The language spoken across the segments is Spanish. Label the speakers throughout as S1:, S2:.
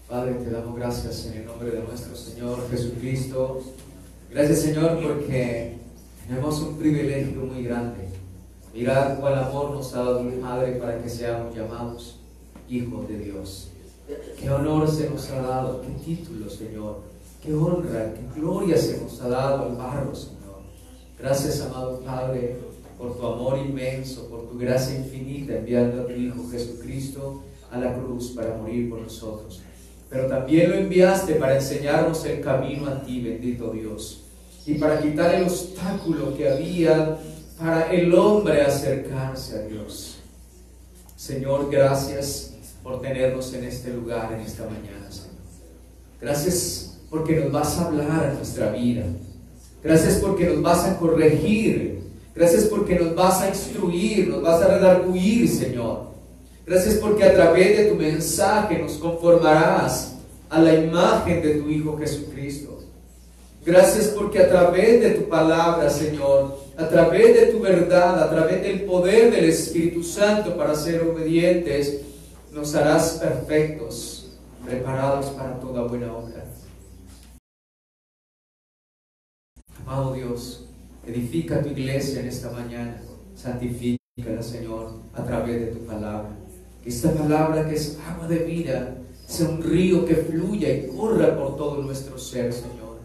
S1: Padre, te damos gracias en el nombre de nuestro Señor Jesucristo. Gracias, Señor, porque tenemos un privilegio muy grande. Mirad cuál amor nos ha dado el Padre para que seamos llamados hijos de Dios. Qué honor se nos ha dado, qué título, Señor, qué honra, qué gloria se nos ha dado al barro, Señor. Gracias, amado Padre, por tu amor inmenso, por tu gracia infinita, enviando a tu Hijo Jesucristo a la cruz para morir por nosotros. Pero también lo enviaste para enseñarnos el camino a ti, bendito Dios, y para quitar el obstáculo que había para el hombre acercarse a Dios. Señor, gracias por tenernos en este lugar, en esta mañana, Señor. Gracias porque nos vas a hablar a nuestra vida. Gracias porque nos vas a corregir. Gracias porque nos vas a instruir, nos vas a redarguir, Señor. Gracias porque a través de tu mensaje nos conformarás a la imagen de tu Hijo Jesucristo. Gracias porque a través de tu palabra, Señor, a través de tu verdad, a través del poder del Espíritu Santo para ser obedientes, nos harás perfectos, preparados para toda buena obra. Amado Dios, edifica tu iglesia en esta mañana, santifícala, Señor, a través de tu palabra. Que esta palabra, que es agua de vida, sea un río que fluya y corra por todo nuestro ser, Señor.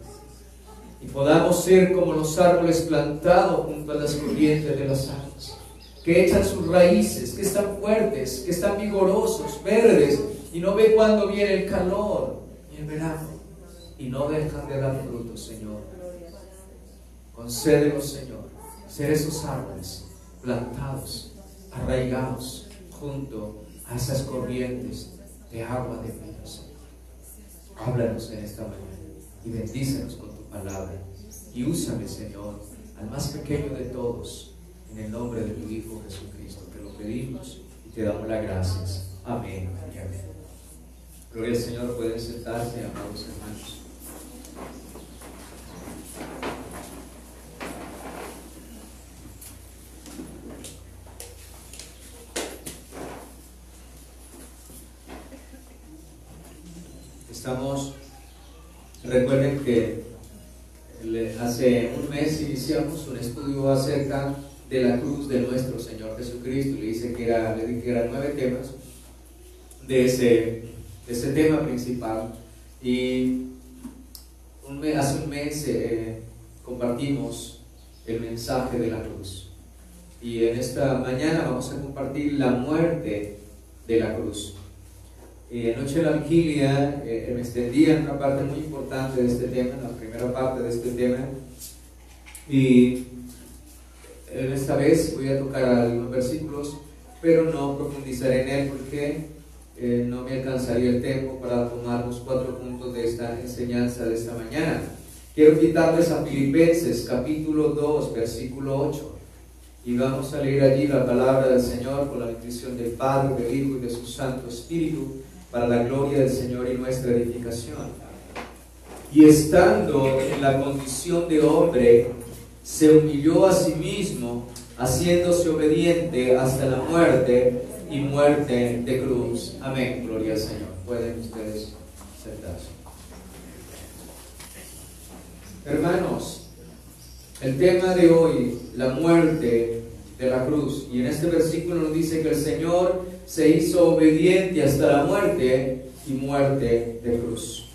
S1: Y podamos ser como los árboles plantados junto a las corrientes de las aguas, que echan sus raíces, que están fuertes, que están vigorosos, verdes, y no ve cuando viene el calor y el verano, y no dejan de dar frutos, Señor. Concédenos, Señor, ser esos árboles plantados, arraigados, junto a esas corrientes de agua de vida, Señor. Háblanos en esta mañana y bendícenos con tu palabra. Y úsame, Señor, al más pequeño de todos, en el nombre de tu Hijo Jesucristo. Te lo pedimos y te damos las gracias. Amén y amén. Gloria al Señor. Pueden sentarse, amados hermanos. Recuerden que hace un mes iniciamos un estudio acerca de la cruz de nuestro Señor Jesucristo. Le dije que eran 9 temas de ese tema principal. Y hace un mes compartimos el mensaje de la cruz. Y en esta mañana vamos a compartir la muerte de la cruz. Anoche en la vigilia me extendí en una parte muy importante de este tema, en la primera parte de este tema, y esta vez voy a tocar algunos versículos, pero no profundizaré en él porque no me alcanzaría el tiempo para tomar los 4 puntos de esta enseñanza de esta mañana. Quiero invitarles a Filipenses capítulo 2, versículo 8, y vamos a leer allí la palabra del Señor con la bendición del Padre, del Hijo y de su Santo Espíritu, para la gloria del Señor y nuestra edificación. Y estando en la condición de hombre, se humilló a sí mismo, haciéndose obediente hasta la muerte y muerte de cruz. Amén, gloria al Señor. Pueden ustedes sentarse. Hermanos, el tema de hoy, la muerte de la cruz. Y en este versículo nos dice que el Señor se hizo obediente hasta la muerte y muerte de cruz.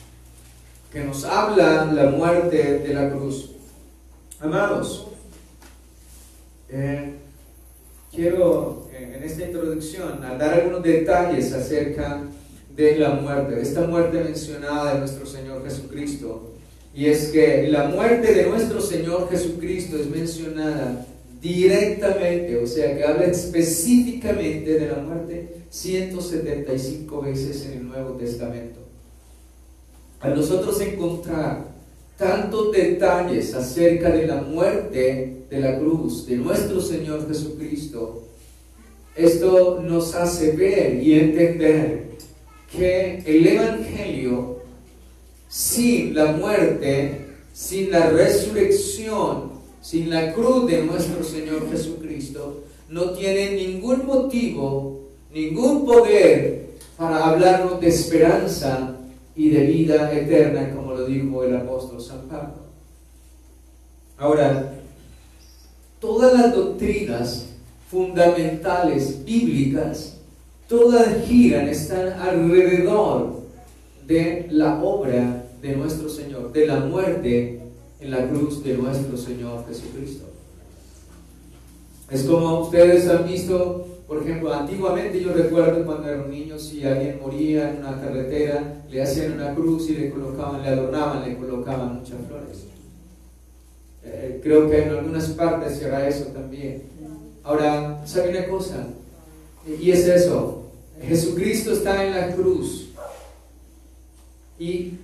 S1: Que nos habla la muerte de la cruz. Amados, quiero en esta introducción dar algunos detalles acerca de la muerte, de esta muerte mencionada de nuestro Señor Jesucristo. Y es que la muerte de nuestro Señor Jesucristo es mencionada directamente, o sea que habla específicamente de la muerte 175 veces en el Nuevo Testamento. Al nosotros encontrar tantos detalles acerca de la muerte de la cruz de nuestro Señor Jesucristo, esto nos hace ver y entender que el Evangelio, sin la muerte, sin la resurrección, sin la cruz de nuestro Señor Jesucristo, no tiene ningún motivo, ningún poder para hablarnos de esperanza y de vida eterna, como lo dijo el apóstol San Pablo. Ahora, todas las doctrinas fundamentales bíblicas, todas giran, están alrededor de la obra de nuestro Señor, de la muerte en la cruz de nuestro Señor Jesucristo. Es como ustedes han visto, por ejemplo, antiguamente yo recuerdo cuando era un niño, si alguien moría en una carretera, le hacían una cruz y le colocaban, le adornaban, le colocaban muchas flores. Creo que en algunas partes se hará eso también. Ahora, ¿sabe una cosa? Y es eso, Jesucristo está en la cruz y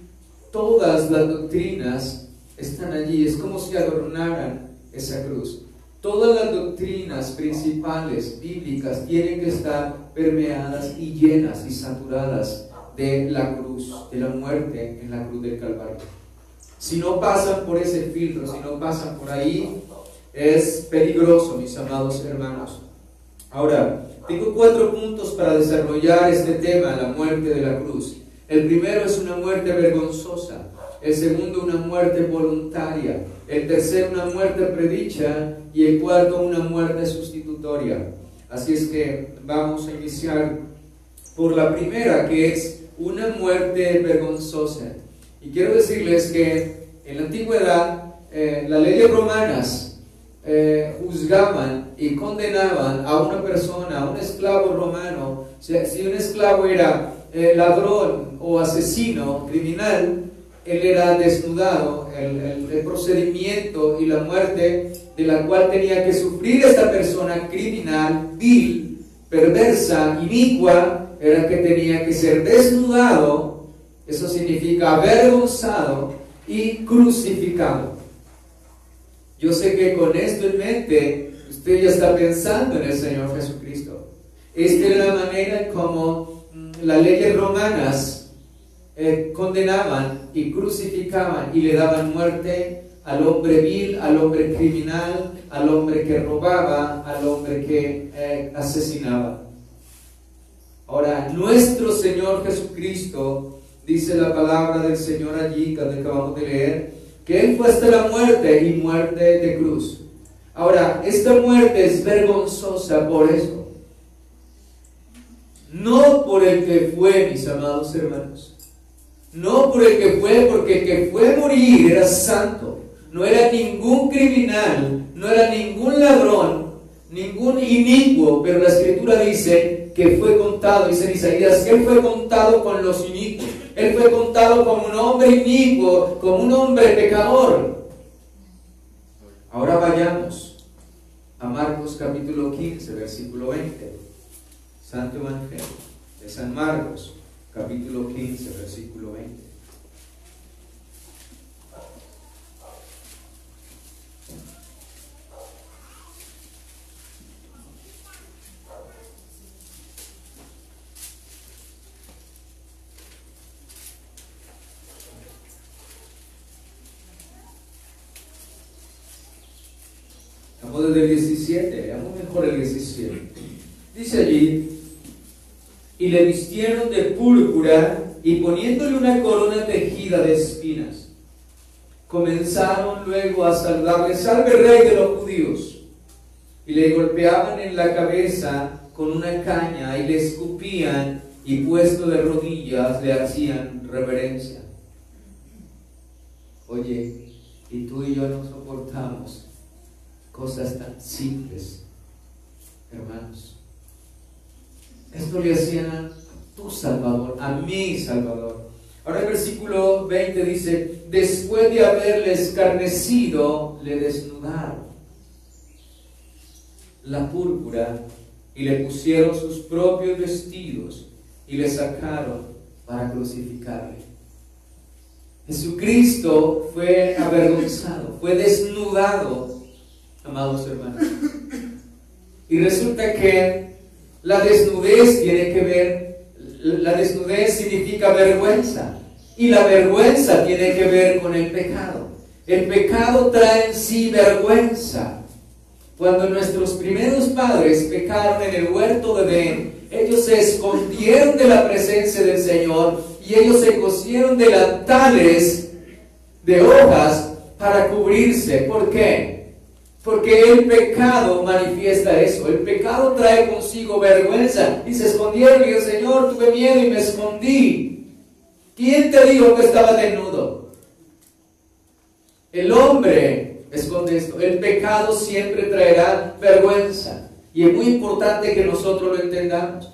S1: todas las doctrinas están allí, es como si adornaran esa cruz. Todas las doctrinas principales bíblicas tienen que estar permeadas y llenas y saturadas de la cruz, de la muerte en la cruz del Calvario. Si no pasan por ese filtro, si no pasan por ahí, es peligroso, mis amados hermanos. Ahora, tengo 4 puntos para desarrollar este tema, la muerte de la cruz. El primero es una muerte vergonzosa. El segundo, una muerte voluntaria. El tercero, una muerte predicha. Y el cuarto, una muerte sustitutoria. Así es que vamos a iniciar por la primera, que es una muerte vergonzosa. Y quiero decirles que en la antigüedad las leyes romanas juzgaban y condenaban a una persona, a un esclavo romano. Si un esclavo era ladrón o asesino, criminal, él era desnudado. El procedimiento y la muerte de la cual tenía que sufrir esta persona criminal, vil, perversa, inicua, era que tenía que ser desnudado. Eso significa avergonzado y crucificado. Yo sé que con esto en mente usted ya está pensando en el Señor Jesucristo. Esta era la manera en como las leyes romanas condenaban y crucificaban y le daban muerte al hombre vil, al hombre criminal, al hombre que robaba, al hombre que asesinaba. Ahora, nuestro Señor Jesucristo, dice la palabra del Señor allí, que acabamos de leer, que Él fue hasta la muerte y muerte de cruz. Ahora, esta muerte es vergonzosa por eso. No por el que fue, mis amados hermanos. No por el que fue, porque el que fue a morir era santo. No era ningún criminal, no era ningún ladrón, ningún inicuo, pero la Escritura dice que fue contado, dice en Isaías, que Él fue contado con los inicuos. Él fue contado como un hombre inicuo, como un hombre pecador. Ahora vayamos a Marcos capítulo 15, versículo 20. Santo Evangelio de San Marcos, capítulo 15, versículo 20. Vamos desde el 17, veamos mejor el 17. Dice allí: y le vistieron de púrpura y poniéndole una corona tejida de espinas, comenzaron luego a saludarle: salve Rey de los judíos. Y le golpeaban en la cabeza con una caña y le escupían, y puesto de rodillas le hacían reverencia. Oye, y tú y yo no soportamos cosas tan simples, hermanos. Esto le hacían a tu Salvador, a mi Salvador. Ahora el versículo 20 dice: después de haberle escarnecido, le desnudaron la púrpura y le pusieron sus propios vestidos y le sacaron para crucificarle. Jesucristo fue avergonzado, fue desnudado, amados hermanos. Y resulta que la desnudez tiene que ver, la desnudez significa vergüenza, y la vergüenza tiene que ver con el pecado. El pecado trae en sí vergüenza. Cuando nuestros primeros padres pecaron en el huerto de Edén, ellos se escondieron de la presencia del Señor y ellos se cosieron delantales de hojas para cubrirse. ¿Por qué? Porque el pecado manifiesta eso. El pecado trae consigo vergüenza. Y se escondieron y dijo: Señor, tuve miedo y me escondí. ¿Quién te dijo que estaba desnudo? El hombre esconde esto. El pecado siempre traerá vergüenza. Y es muy importante que nosotros lo entendamos.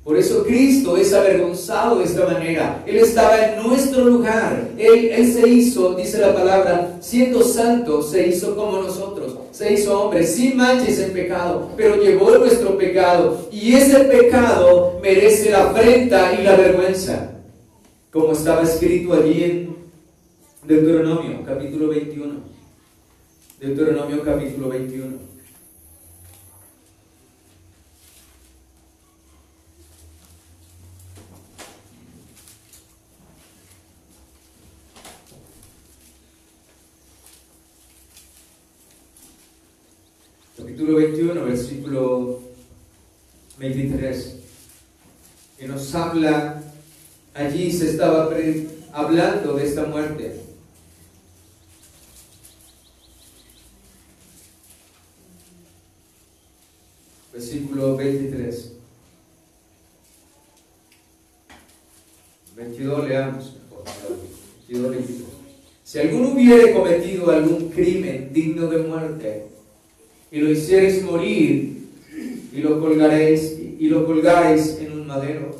S1: Por eso Cristo es avergonzado de esta manera. Él estaba en nuestro lugar. Él se hizo, dice la palabra, siendo santo, se hizo como nosotros. Se hizo hombre, sin mancha y sin pecado. Pero llevó nuestro pecado. Y ese pecado merece la afrenta y la vergüenza. Como estaba escrito allí en Deuteronomio, capítulo 21. Deuteronomio, capítulo 21. Capítulo 21, versículo 23, que nos habla, allí se estaba hablando de esta muerte. Versículo 23. 22 leamos. 22, 23. Si alguno hubiere cometido algún crimen digno de muerte, y lo hiciereis morir, y lo colgaréis en un madero,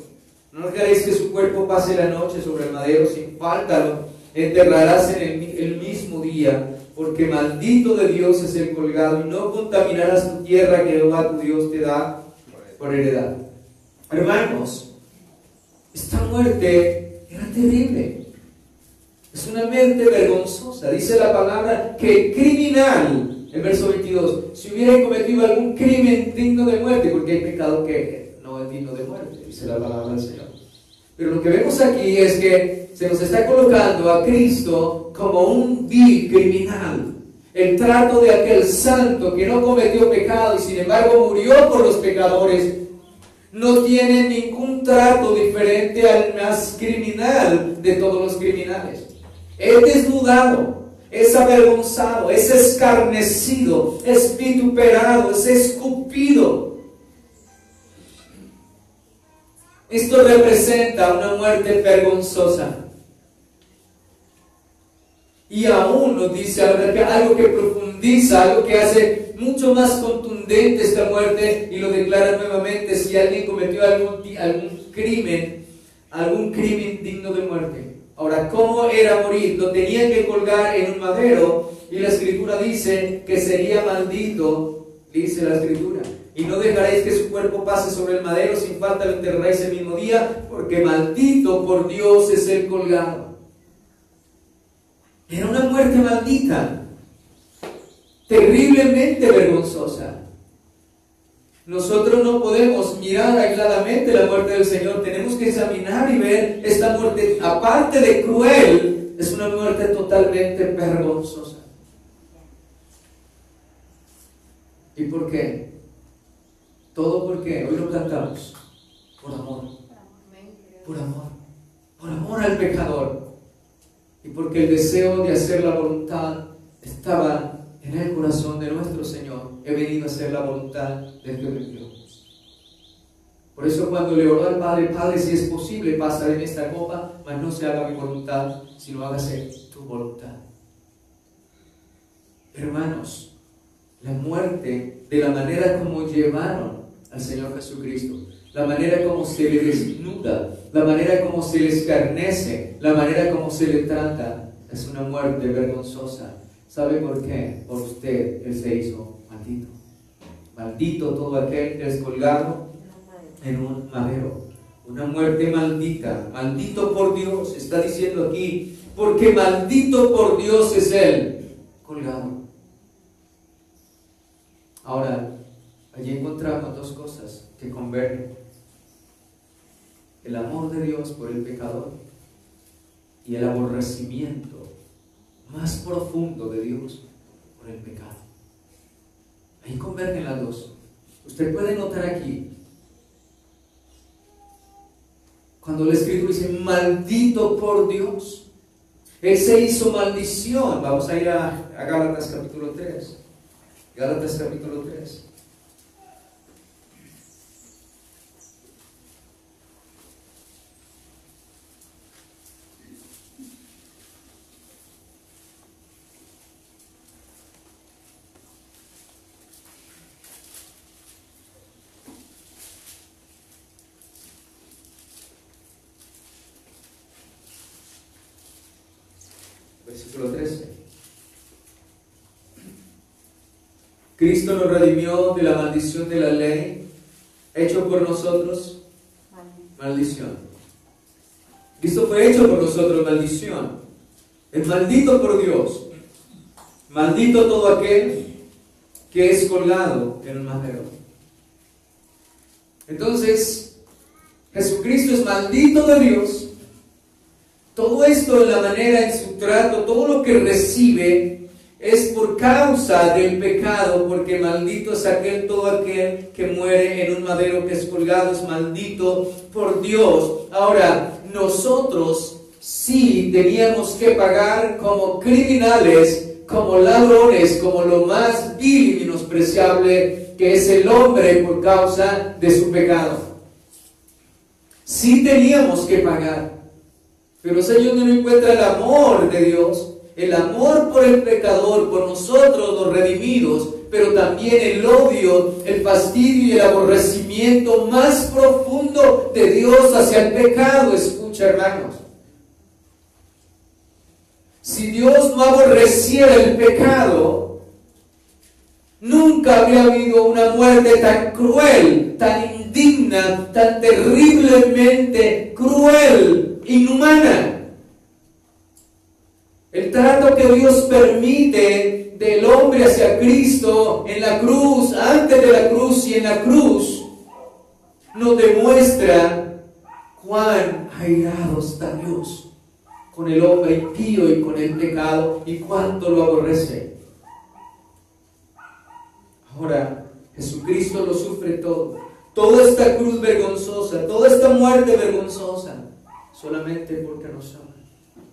S1: no dejaréis que su cuerpo pase la noche sobre el madero, sin falta lo enterrarás en el mismo día, porque maldito de Dios es el colgado, y no contaminarás tu tierra que Jehová tu Dios te da por heredad. Hermanos, esta muerte era terrible. Es una muerte vergonzosa. Dice la palabra que el criminal, en verso 22, si hubiera cometido algún crimen digno de muerte, porque hay pecado que no es digno de muerte, dice la palabra del Señor. Pero lo que vemos aquí es que se nos está colocando a Cristo como un vil criminal. El trato de aquel santo que no cometió pecado y sin embargo murió por los pecadores, no tiene ningún trato diferente al más criminal de todos los criminales. Es desnudado, es avergonzado, es escarnecido, es vituperado, es escupido. Esto representa una muerte vergonzosa. Y aún nos dice algo que profundiza, algo que hace mucho más contundente esta muerte, y lo declara nuevamente: si alguien cometió algún crimen digno de muerte. Ahora, ¿cómo era morir? Lo tenían que colgar en un madero, y la Escritura dice que sería maldito, dice la Escritura. Y no dejaréis que su cuerpo pase sobre el madero, sin falta lo enterraréis el mismo día, porque maldito por Dios es el colgado. Era una muerte maldita, terriblemente vergonzosa. Nosotros no podemos mirar aisladamente la muerte del Señor. Tenemos que examinar y ver esta muerte, aparte de cruel, es una muerte totalmente vergonzosa. ¿Y por qué? Todo porque hoy lo cantamos por amor, por amor al pecador, y porque el deseo de hacer la voluntad estaba en el corazón de nuestro Señor. He venido a hacer la voluntad del que me envió. Por eso cuando le oró al Padre: Padre, si es posible, pasar en esta copa, mas no se haga mi voluntad, sino hágase tu voluntad. Hermanos, la muerte, de la manera como llevaron al Señor Jesucristo, la manera como se le desnuda, la manera como se le escarnece, la manera como se le trata, es una muerte vergonzosa. ¿Sabe por qué? Por usted Él se hizo maldito. Maldito todo aquel que es colgado en un madero. Una muerte maldita. Maldito por Dios, está diciendo aquí, porque maldito por Dios es Él colgado. Ahora, allí encontramos dos cosas que convergen: el amor de Dios por el pecador y el aborrecimiento más profundo de Dios por el pecado. Ahí convergen las dos. Usted puede notar aquí, Cuando la Escritura dice maldito por Dios, Él se hizo maldición. Vamos a ir a Gálatas capítulo 3. Gálatas capítulo 3. Versículo 13. Cristo nos redimió de la maldición de la ley, hecho por nosotros maldición. Cristo fue hecho por nosotros maldición. Es maldito por Dios. Maldito todo aquel que es colgado en un madero. Entonces, Jesucristo es maldito de Dios. Todo esto en la manera, en su trato, todo lo que recibe es por causa del pecado, porque maldito es todo aquel que muere en un madero, que es colgado, es maldito por Dios. Ahora, nosotros sí teníamos que pagar como criminales, como ladrones, como lo más vil y menospreciable que es el hombre por causa de su pecado. Sí teníamos que pagar. Pero es ahí donde uno encuentra el amor de Dios, el amor por el pecador, por nosotros los redimidos, pero también el odio, el fastidio y el aborrecimiento más profundo de Dios hacia el pecado. Escucha, hermanos. Si Dios no aborreciera el pecado, nunca habría habido una muerte tan cruel, tan indigna, tan terriblemente cruel, inhumana. El trato que Dios permite del hombre hacia Cristo en la cruz, antes de la cruz y en la cruz, nos demuestra cuán airado está Dios con el hombre impío y con el pecado, y cuánto lo aborrece. Ahora, Jesucristo lo sufre todo. Toda esta cruz vergonzosa, toda esta muerte vergonzosa, solamente porque nos ama.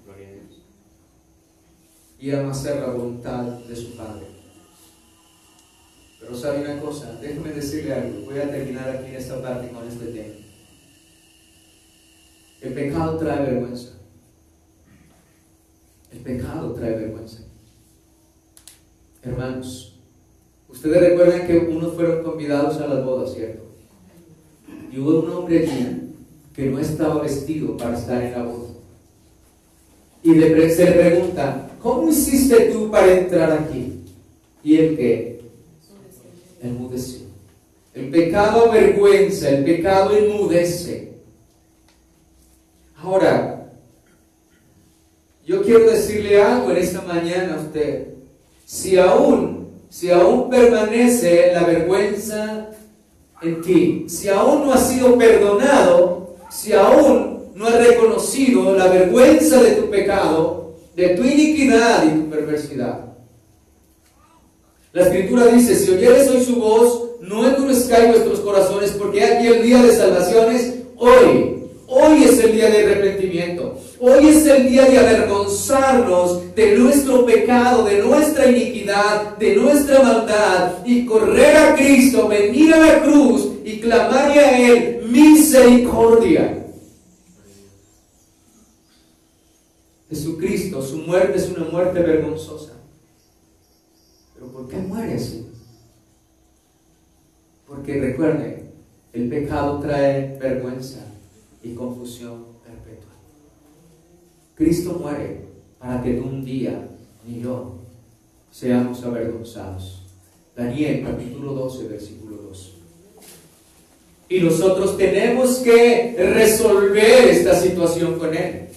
S1: Gloria a Dios. Y ama hacer la voluntad de su Padre. Pero sabe una cosa, déjeme decirle algo. Voy a terminar aquí en esta parte con este tema. El pecado trae vergüenza. El pecado trae vergüenza. Hermanos, ustedes recuerdan que unos fueron convidados a las bodas, ¿cierto? Y hubo un hombre allí que no estaba vestido para estar en la boda. Y se le pregunta, ¿cómo hiciste tú para entrar aquí? Y él ¿qué? Enmudeció. El pecado avergüenza, el pecado enmudece. Ahora, yo quiero decirle algo en esta mañana a usted. Si aún permanece la vergüenza en ti, si aún no has sido perdonado, si aún no has reconocido la vergüenza de tu pecado, de tu iniquidad y tu perversidad, la Escritura dice: si oyeres hoy su voz, no endurezcáis vuestros corazones, porque aquí el día de salvación es hoy. Hoy es el día de arrepentimiento. Hoy es el día de avergonzarnos de nuestro pecado, de nuestra iniquidad, de nuestra maldad, y correr a Cristo, venir a la cruz y clamarle a Él misericordia. Jesucristo, su muerte es una muerte vergonzosa. ¿Pero por qué muere así? Porque recuerde, el pecado trae vergüenza y confusión perpetua. Cristo muere para que un día ni yo seamos avergonzados. Daniel capítulo 12 versículo 2. Y nosotros tenemos que resolver esta situación con Él.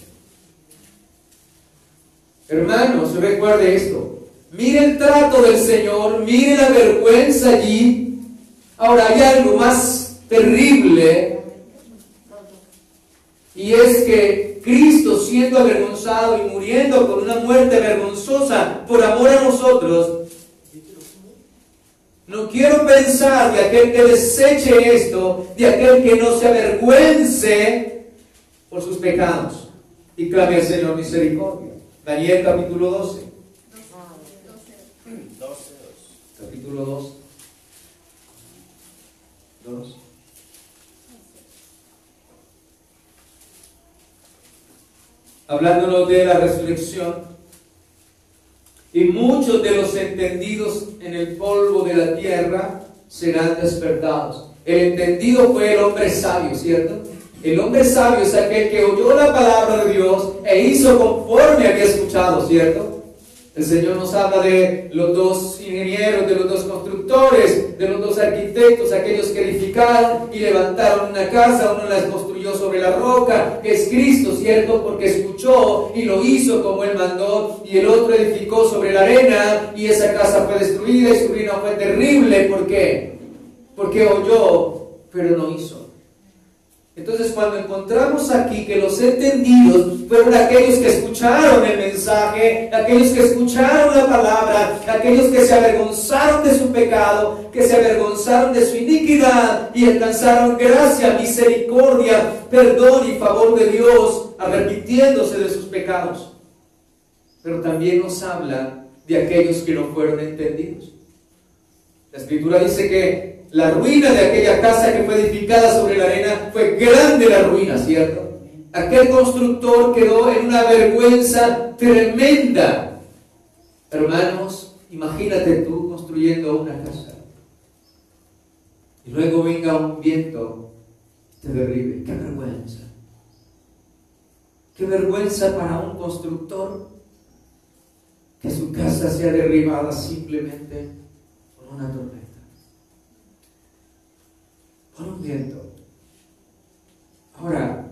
S1: Hermanos, recuerde esto. Mire el trato del Señor, mire la vergüenza allí. Ahora hay algo más terrible, y es que Cristo, siendo avergonzado y muriendo con una muerte vergonzosa por amor a nosotros, no quiero pensar de aquel que deseche esto, de aquel que no se avergüence por sus pecados y clame al Señor misericordia. Daniel capítulo 12. Capítulo 2. Hablándonos de la resurrección. Y muchos de los entendidos en el polvo de la tierra serán despertados. El entendido fue el hombre sabio, ¿cierto? El hombre sabio es aquel que oyó la palabra de Dios e hizo conforme había escuchado, ¿cierto? El Señor nos habla de los dos ingenieros, de los dos constructores, de los dos arquitectos, aquellos que edificaron y levantaron una casa. Uno la construyó sobre la roca, que es Cristo, ¿cierto? Porque escuchó y lo hizo como Él mandó. Y el otro edificó sobre la arena y esa casa fue destruida y su ruina fue terrible. ¿Por qué? Porque oyó, pero no hizo. Entonces, cuando encontramos aquí que los entendidos fueron aquellos que escucharon el mensaje, aquellos que escucharon la palabra, aquellos que se avergonzaron de su pecado, que se avergonzaron de su iniquidad y alcanzaron gracia, misericordia, perdón y favor de Dios, arrepintiéndose de sus pecados. Pero también nos habla de aquellos que no fueron entendidos. La Escritura dice que la ruina de aquella casa que fue edificada sobre la arena fue grande la ruina, ¿cierto? Aquel constructor quedó en una vergüenza tremenda. Hermanos, imagínate tú construyendo una casa y luego venga un viento y te derribe. ¡Qué vergüenza! ¡Qué vergüenza para un constructor que su casa sea derribada simplemente por una tormenta! Por un viento. Ahora,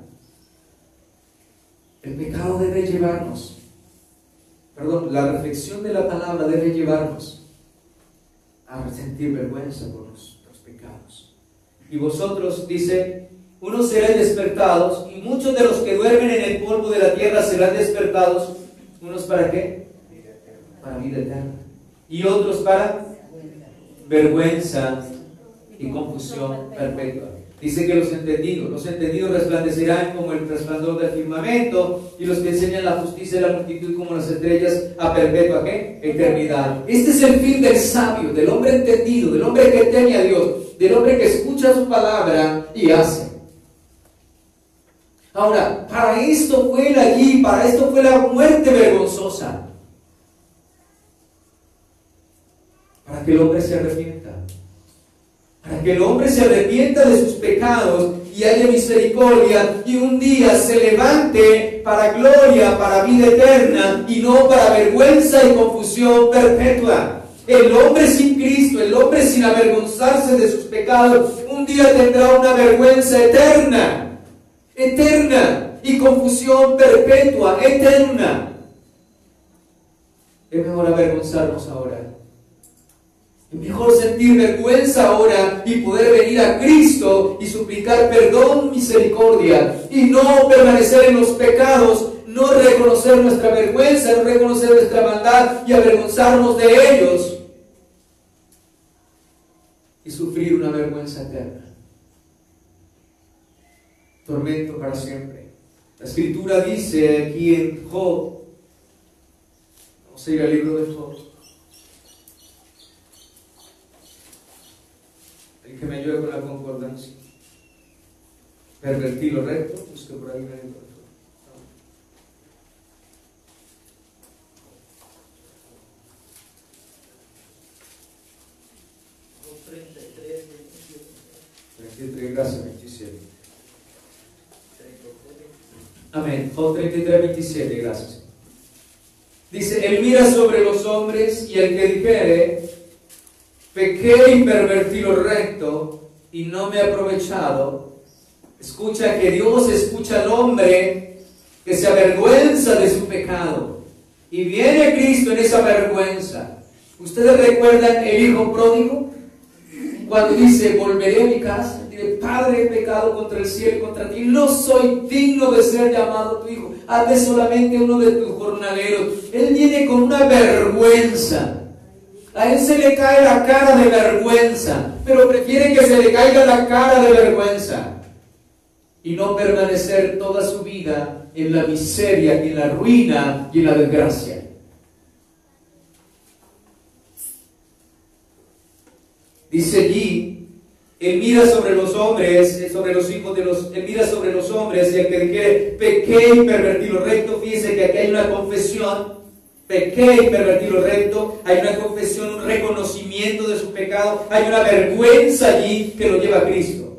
S1: el pecado debe llevarnos, la reflexión de la palabra debe llevarnos a sentir vergüenza por nuestros pecados. Y vosotros, dice, unos seréis despertados, y muchos de los que duermen en el polvo de la tierra serán despertados. ¿Unos para qué? Para vida eterna. Y otros para vergüenza y confusión perpetua. Dice que los entendidos resplandecerán como el resplandor del firmamento, y los que enseñan la justicia y la multitud como las estrellas a perpetua ¿qué? Eternidad. Este es el fin del sabio, del hombre entendido, del hombre que teme a Dios, del hombre que escucha su palabra y hace. Ahora, para esto fue la muerte vergonzosa, para que el hombre se arrepienta. Para que el hombre se arrepienta de sus pecados y haya misericordia y un día se levante para gloria, para vida eterna y no para vergüenza y confusión perpetua. El hombre sin Cristo, el hombre sin avergonzarse de sus pecados, un día tendrá una vergüenza eterna, y confusión perpetua, eterna. Es mejor avergonzarnos ahora. Es mejor sentir vergüenza ahora y poder venir a Cristo y suplicar perdón, misericordia, y no permanecer en los pecados, no reconocer nuestra vergüenza, no reconocer nuestra maldad y avergonzarnos de ellos y sufrir una vergüenza eterna, tormento para siempre. La Escritura dice aquí en Job, vamos a ir al libro de Job. El que me ayude con la concordancia. Pervertir lo recto, busque por ahí medio.
S2: Job 33,
S1: 33, gracias, 27. Amén. Job 33, 27, gracias. Dice, Él mira sobre los hombres y el que dijere, pequé y pervertí lo recto y no me he aprovechado. Escucha que Dios escucha al hombre que se avergüenza de su pecado y viene Cristo en esa vergüenza. ¿Ustedes recuerdan el hijo pródigo? Cuando dice, volveré a mi casa, diré, Padre, he pecado contra el cielo y contra ti, no soy digno de ser llamado tu hijo, hazme solamente uno de tus jornaleros. Él viene con una vergüenza. A él se le cae la cara de vergüenza, pero prefiere que se le caiga la cara de vergüenza y no permanecer toda su vida en la miseria, y en la ruina y en la desgracia. Dice allí, Él mira sobre los hombres, sobre los hijos de los, Él mira sobre los hombres, y el que dijere, pequé y pervertí lo recto. Fíjense que aquí hay una confesión, pequé y pervertí lo recto, hay una confesión, un reconocimiento de su pecado, hay una vergüenza allí que lo lleva a Cristo,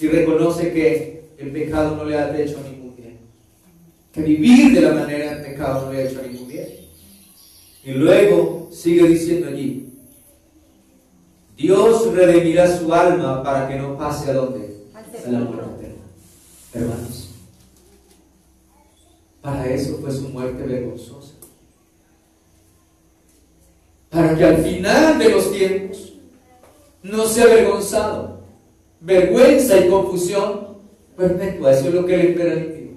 S1: y reconoce que el pecado no le ha hecho ningún bien, que vivir de la manera del pecado no le ha hecho ningún bien. Y luego sigue diciendo allí, Dios redimirá su alma para que no pase ¿a dónde? A la muerte eterna. Hermanos, para eso fue su muerte vergonzosa. Para que al final de los tiempos no sea avergonzado. Vergüenza y confusión perpetua. Eso es lo que le espera al impío.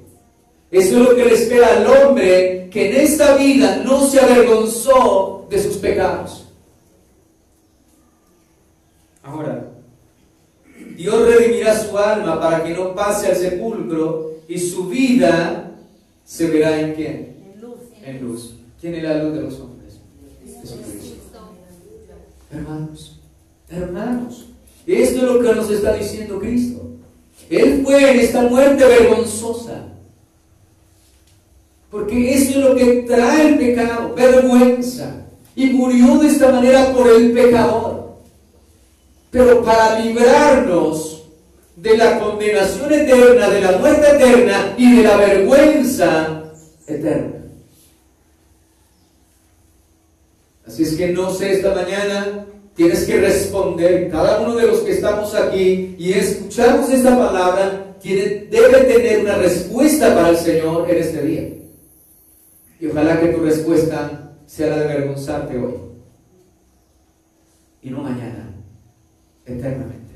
S1: Eso es lo que le espera al hombre que en esta vida no se avergonzó de sus pecados. Ahora, Dios redimirá su alma para que no pase al sepulcro, y su vida se verá ¿en quién?
S3: En luz.
S1: En luz. ¿Quién es la luz de los hombres? Jesucristo. Hermanos, esto es lo que nos está diciendo Cristo. Él fue en esta muerte vergonzosa, porque eso es lo que trae el pecado, vergüenza, y murió de esta manera por el pecador. Pero para librarnos de la condenación eterna, de la muerte eterna y de la vergüenza eterna. Así es que no sé, esta mañana tienes que responder. Cada uno de los que estamos aquí y escuchamos esta palabra debe tener una respuesta para el Señor en este día. Y ojalá que tu respuesta sea la de avergonzarte hoy y no mañana, eternamente.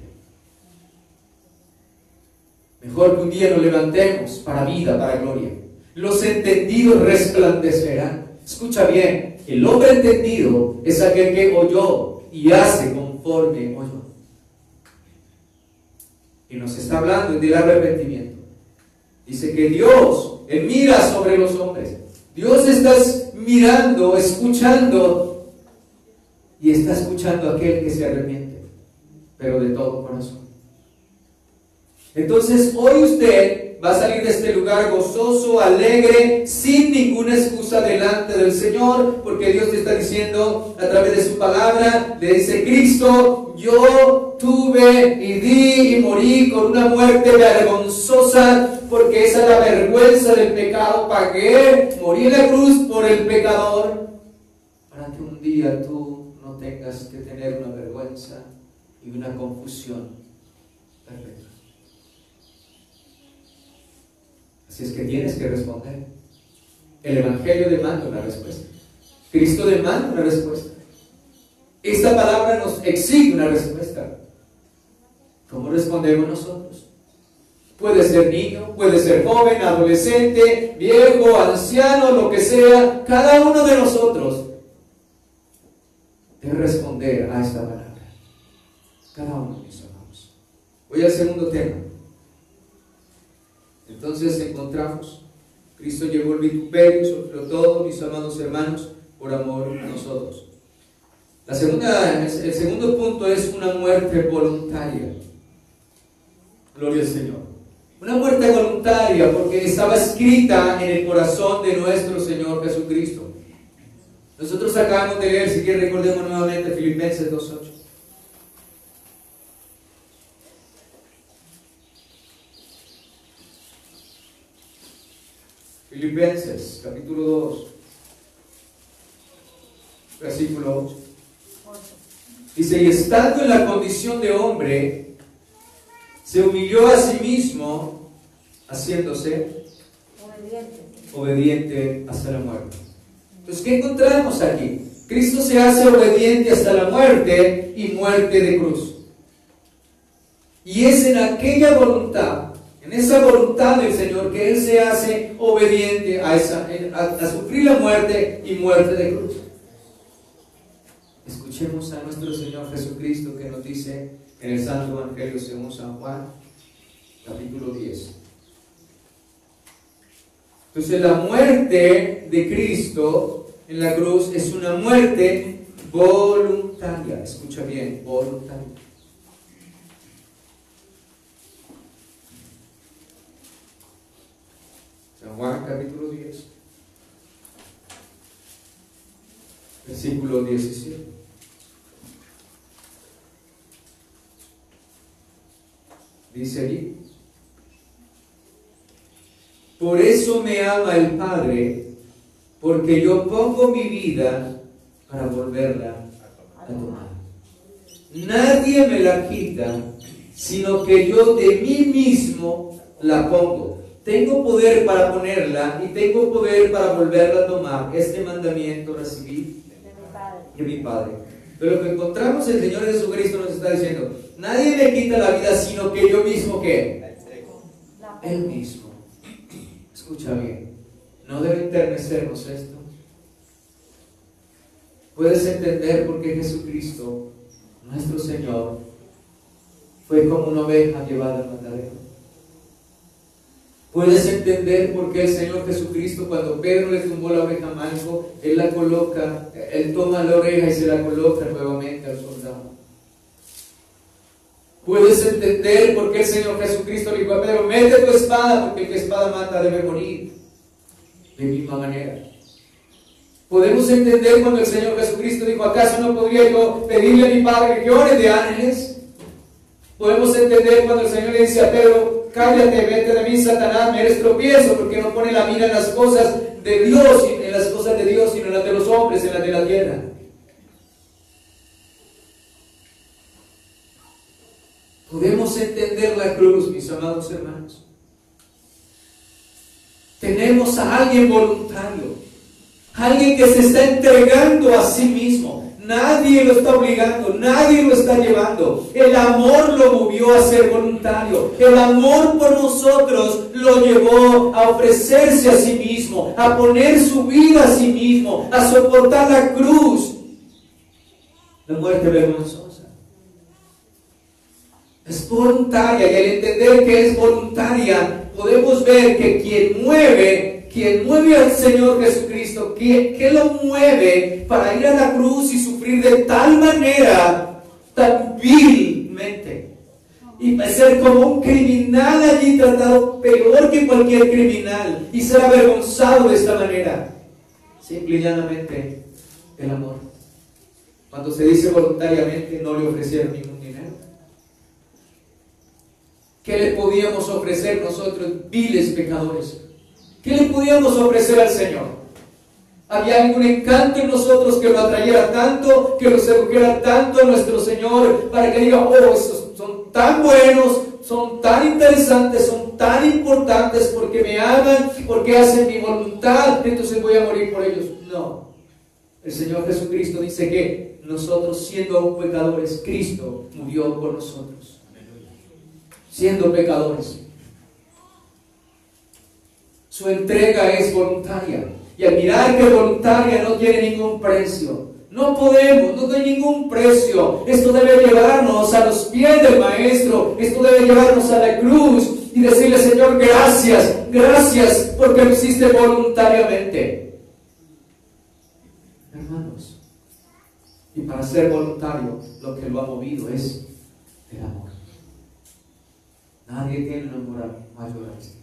S1: Mejor que un día nos levantemos para vida, para gloria. Los entendidos resplandecerán. Escucha bien, el hombre entendido es aquel que oyó y hace conforme oyó. Y nos está hablando del arrepentimiento. Dice que Dios, Él mira sobre los hombres. Dios está mirando, escuchando, y está escuchando a aquel que se arrepiente, pero de todo corazón. Entonces hoy usted va a salir de este lugar gozoso, alegre, sin ninguna excusa delante del Señor, porque Dios te está diciendo a través de su palabra, le dice Cristo, yo tuve y di y morí con una muerte vergonzosa, porque esa es la vergüenza del pecado, pagué, morí en la cruz por el pecador, para que un día tú no tengas que tener una vergüenza y una confusión perpetua. Así es que tienes que responder. El Evangelio demanda una respuesta. Cristo demanda una respuesta. Esta palabra nos exige una respuesta. ¿Cómo respondemos nosotros? Puede ser niño, puede ser joven, adolescente, viejo, anciano, lo que sea. Cada uno de nosotros debe responder a esta palabra. Cada uno, mis hermanos. Voy al segundo tema. Entonces encontramos, Cristo llevó el vituperio, sufrió todo, mis amados hermanos, por amor a nosotros. El segundo punto es una muerte voluntaria. Gloria al Señor. Una muerte voluntaria, porque estaba escrita en el corazón de nuestro Señor Jesucristo. Nosotros acabamos de leer, si quieren recordemos nuevamente Filipenses 2:8. Filipenses, capítulo 2, versículo 8. Dice, y estando en la condición de hombre, se humilló a sí mismo, haciéndose obediente hasta la muerte. Entonces, ¿qué encontramos aquí? Cristo se hace obediente hasta la muerte y muerte de cruz. Y es en aquella voluntad, en esa voluntad del Señor, que Él se hace obediente a sufrir la muerte y muerte de cruz. Escuchemos a nuestro Señor Jesucristo, que nos dice en el Santo Evangelio según San Juan, capítulo 10. Entonces la muerte de Cristo en la cruz es una muerte voluntaria. Escucha bien, voluntaria. San Juan capítulo 10, versículo 17. Dice allí: por eso me ama el Padre, porque yo pongo mi vida para volverla a tomar. Nadie me la quita, sino que yo de mí mismo la pongo. Tengo poder para ponerla y tengo poder para volverla a tomar. Este mandamiento recibí de mi Padre. Pero lo que encontramos, el Señor Jesucristo nos está diciendo: nadie me quita la vida, sino que yo mismo, ¿qué? Él mismo. Escucha bien, no debe enternecernos esto. Puedes entender por qué Jesucristo, nuestro Señor, fue como una oveja llevada al matadero. Puedes entender por qué el Señor Jesucristo, cuando Pedro le tumbó la oveja manco, Él la coloca, Él toma la oreja y se la coloca nuevamente al soldado. Puedes entender por qué el Señor Jesucristo le dijo a Pedro: mete tu espada, porque el que espada mata debe morir. De misma manera, podemos entender cuando el Señor Jesucristo dijo: ¿acaso no podría yo pedirle a mi Padre que ore de ángeles? Podemos entender cuando el Señor le dice a Pedro: cállate, vete de mí, Satanás, me eres tropiezo, porque no pone la mira en las cosas de Dios, en las cosas de Dios, sino en las de los hombres, en las de la tierra. Podemos entender la cruz, mis amados hermanos. Tenemos a alguien voluntario, alguien que se está entregando a sí mismo. Nadie lo está obligando, nadie lo está llevando. El amor lo movió a ser voluntario. El amor por nosotros lo llevó a ofrecerse a sí mismo, a poner su vida a sí mismo, a soportar la cruz, la muerte vergonzosa. Es voluntaria, y al entender que es voluntaria, podemos ver que quien mueve al Señor Jesucristo, que lo mueve para ir a la cruz y sufrir de tal manera, tan vilmente, y ser como un criminal allí tratado peor que cualquier criminal, y ser avergonzado de esta manera. Simple y llanamente el amor. Cuando se dice voluntariamente, no le ofrecieron ningún dinero. ¿Qué le podíamos ofrecer nosotros, viles pecadores? ¿Qué le podíamos ofrecer al Señor? ¿Había algún encanto en nosotros que lo atrayera tanto, que lo sedujera tanto a nuestro Señor, para que diga: oh, estos son tan buenos, son tan interesantes, son tan importantes, porque me aman, porque hacen mi voluntad, entonces voy a morir por ellos? No. El Señor Jesucristo dice que nosotros, siendo aún pecadores, Cristo murió por nosotros. Siendo pecadores, su entrega es voluntaria. Y al mirar que voluntaria no tiene ningún precio, no podemos, no hay ningún precio. Esto debe llevarnos a los pies del Maestro. Esto debe llevarnos a la cruz y decirle: Señor, gracias, gracias, porque lo hiciste voluntariamente. Hermanos, y para ser voluntario, lo que lo ha movido es el amor. Nadie tiene un amor mayor a este.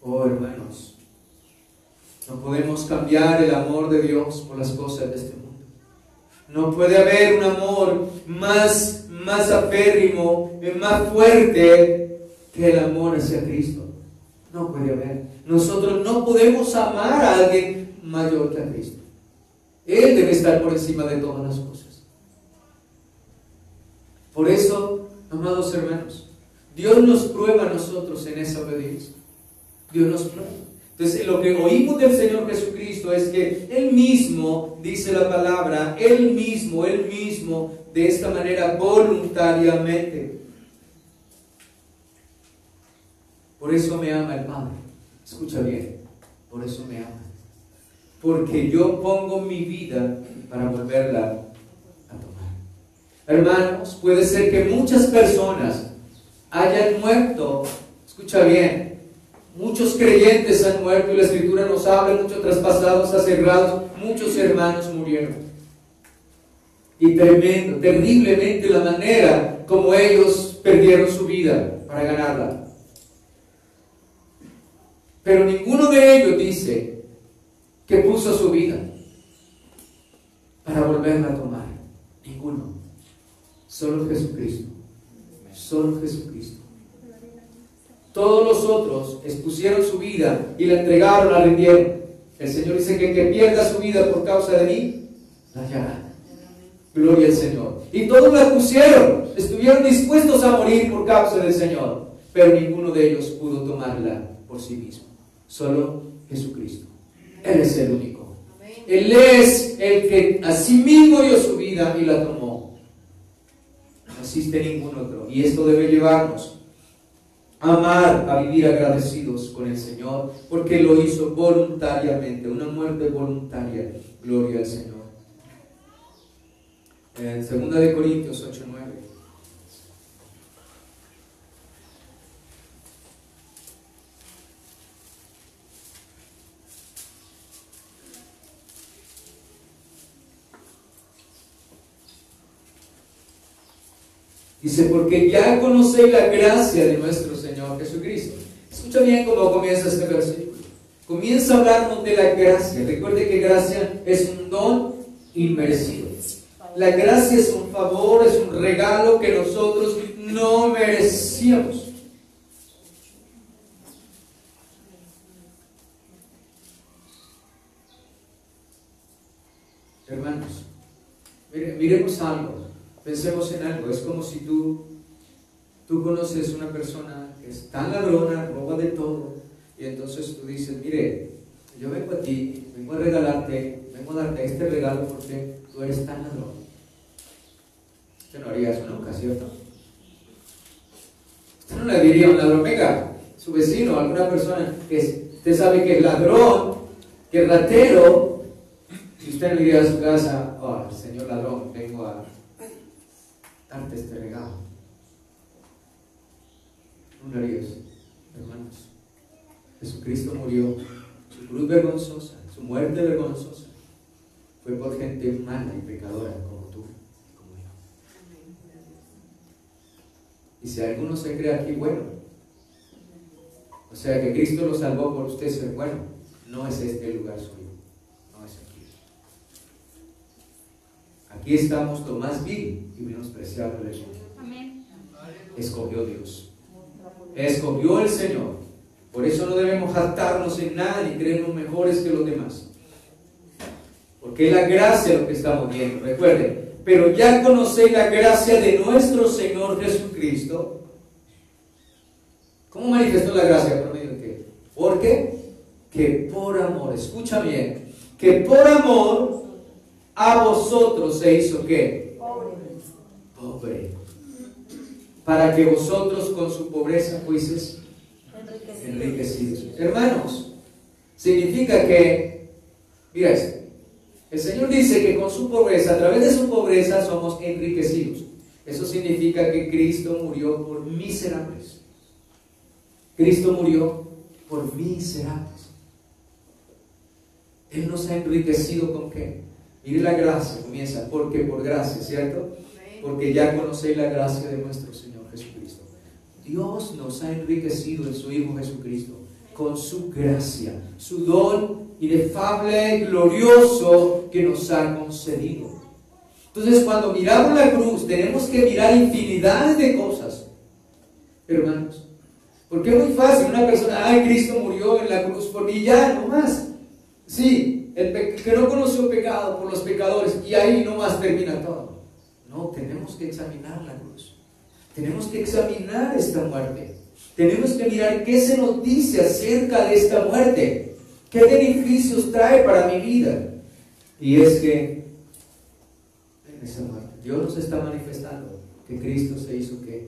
S1: Oh, hermanos, no podemos cambiar el amor de Dios por las cosas de este mundo. No puede haber un amor más aférrimo, más fuerte que el amor hacia Cristo. No puede haber. Nosotros no podemos amar a alguien mayor que a Cristo. Él debe estar por encima de todas las cosas. Por eso, amados hermanos, Dios nos prueba a nosotros en esa obediencia. Dios nos prueba. Entonces, lo que oímos del Señor Jesucristo es que Él mismo, dice la palabra, Él mismo, de esta manera voluntariamente. Por eso me ama el Padre. Escucha bien, por eso me ama. Porque yo pongo mi vida para volverla a tomar. Hermanos, puede ser que muchas personas hayan muerto. Escucha bien, muchos creyentes han muerto y la Escritura nos habla, muchos traspasados, aserrados, muchos hermanos murieron. Y tremendo, terriblemente la manera como ellos perdieron su vida para ganarla. Pero ninguno de ellos dice que puso su vida para volverla a tomar. Ninguno. Solo Jesucristo. Solo Jesucristo. Todos los otros expusieron su vida y la entregaron, la rindieron. El Señor dice que el que pierda su vida por causa de mí, la hallará. Gloria al Señor. Y todos la pusieron, estuvieron dispuestos a morir por causa del Señor, pero ninguno de ellos pudo tomarla por sí mismo. Solo Jesucristo. Él es el único. Él es el que a sí mismo dio su vida y la tomó. No existe ningún otro. Y esto debe llevarnos a amar, a vivir agradecidos con el Señor, porque lo hizo voluntariamente, una muerte voluntaria. Gloria al Señor. En 2 de Corintios 8:9. Dice, porque ya conocéis la gracia de nuestro Señor Jesucristo. Escucha bien cómo comienza este versículo. Comienza a hablarnos de la gracia. Recuerde que gracia es un don inmerecido. La gracia es un favor, es un regalo que nosotros no merecíamos. Hermanos, miremos algo. Pensemos en algo. Es como si tú conoces una persona que es tan ladrona, roba de todo, y entonces tú dices, mire, yo vengo a ti, vengo a regalarte, vengo a darte este regalo porque tú eres tan ladrón. Usted no haría eso nunca, ¿cierto? Usted no le diría a un ladrón, venga, su vecino, alguna persona que usted sabe que es ladrón, que es ratero, y usted no iría a su casa, oh, señor ladrón, vengo a darte este regalo. No lo harías, hermanos. Jesucristo murió, su cruz vergonzosa, su muerte vergonzosa, fue por gente mala y pecadora como tú y como yo. Y si alguno se cree aquí bueno, o sea que Cristo lo salvó por usted ser bueno, no es este el lugar suyo, no es aquí. Aquí estamos lo más vil y menospreciable del mundo. Escogió Dios, escogió el Señor. Por eso no debemos jactarnos en nada ni creernos mejores que los demás, porque es la gracia lo que estamos viendo. Recuerden, pero ya conocéis la gracia de nuestro Señor Jesucristo. ¿Cómo manifestó la gracia? ¿Por medio de qué? ¿Por qué? Que por amor, escucha bien, que por amor a vosotros se hizo ¿qué? Pobre. Para que vosotros con su pobreza fuiseis enriquecidos. Hermanos, significa que, mira esto, el Señor dice que con su pobreza, a través de su pobreza somos enriquecidos. Eso significa que Cristo murió por miserables. Cristo murió por miserables. Él nos ha enriquecido ¿con qué? Mire la gracia, comienza, porque por gracia, ¿cierto? Porque ya conocéis la gracia de nuestro Señor Jesucristo. Dios nos ha enriquecido en su Hijo Jesucristo con su gracia, su don inefable, glorioso que nos ha concedido. Entonces, cuando miramos la cruz, tenemos que mirar infinidades de cosas, hermanos. Porque es muy fácil, una persona, ay, Cristo murió en la cruz por mí, ya, no más. Sí, el que no conoció pecado por los pecadores, y ahí no más termina todo. No, tenemos que examinar la cruz. Tenemos que examinar esta muerte. Tenemos que mirar qué se nos dice acerca de esta muerte. ¿Qué beneficios trae para mi vida? Y es que en esa muerte Dios nos está manifestando que Cristo se hizo ¿qué?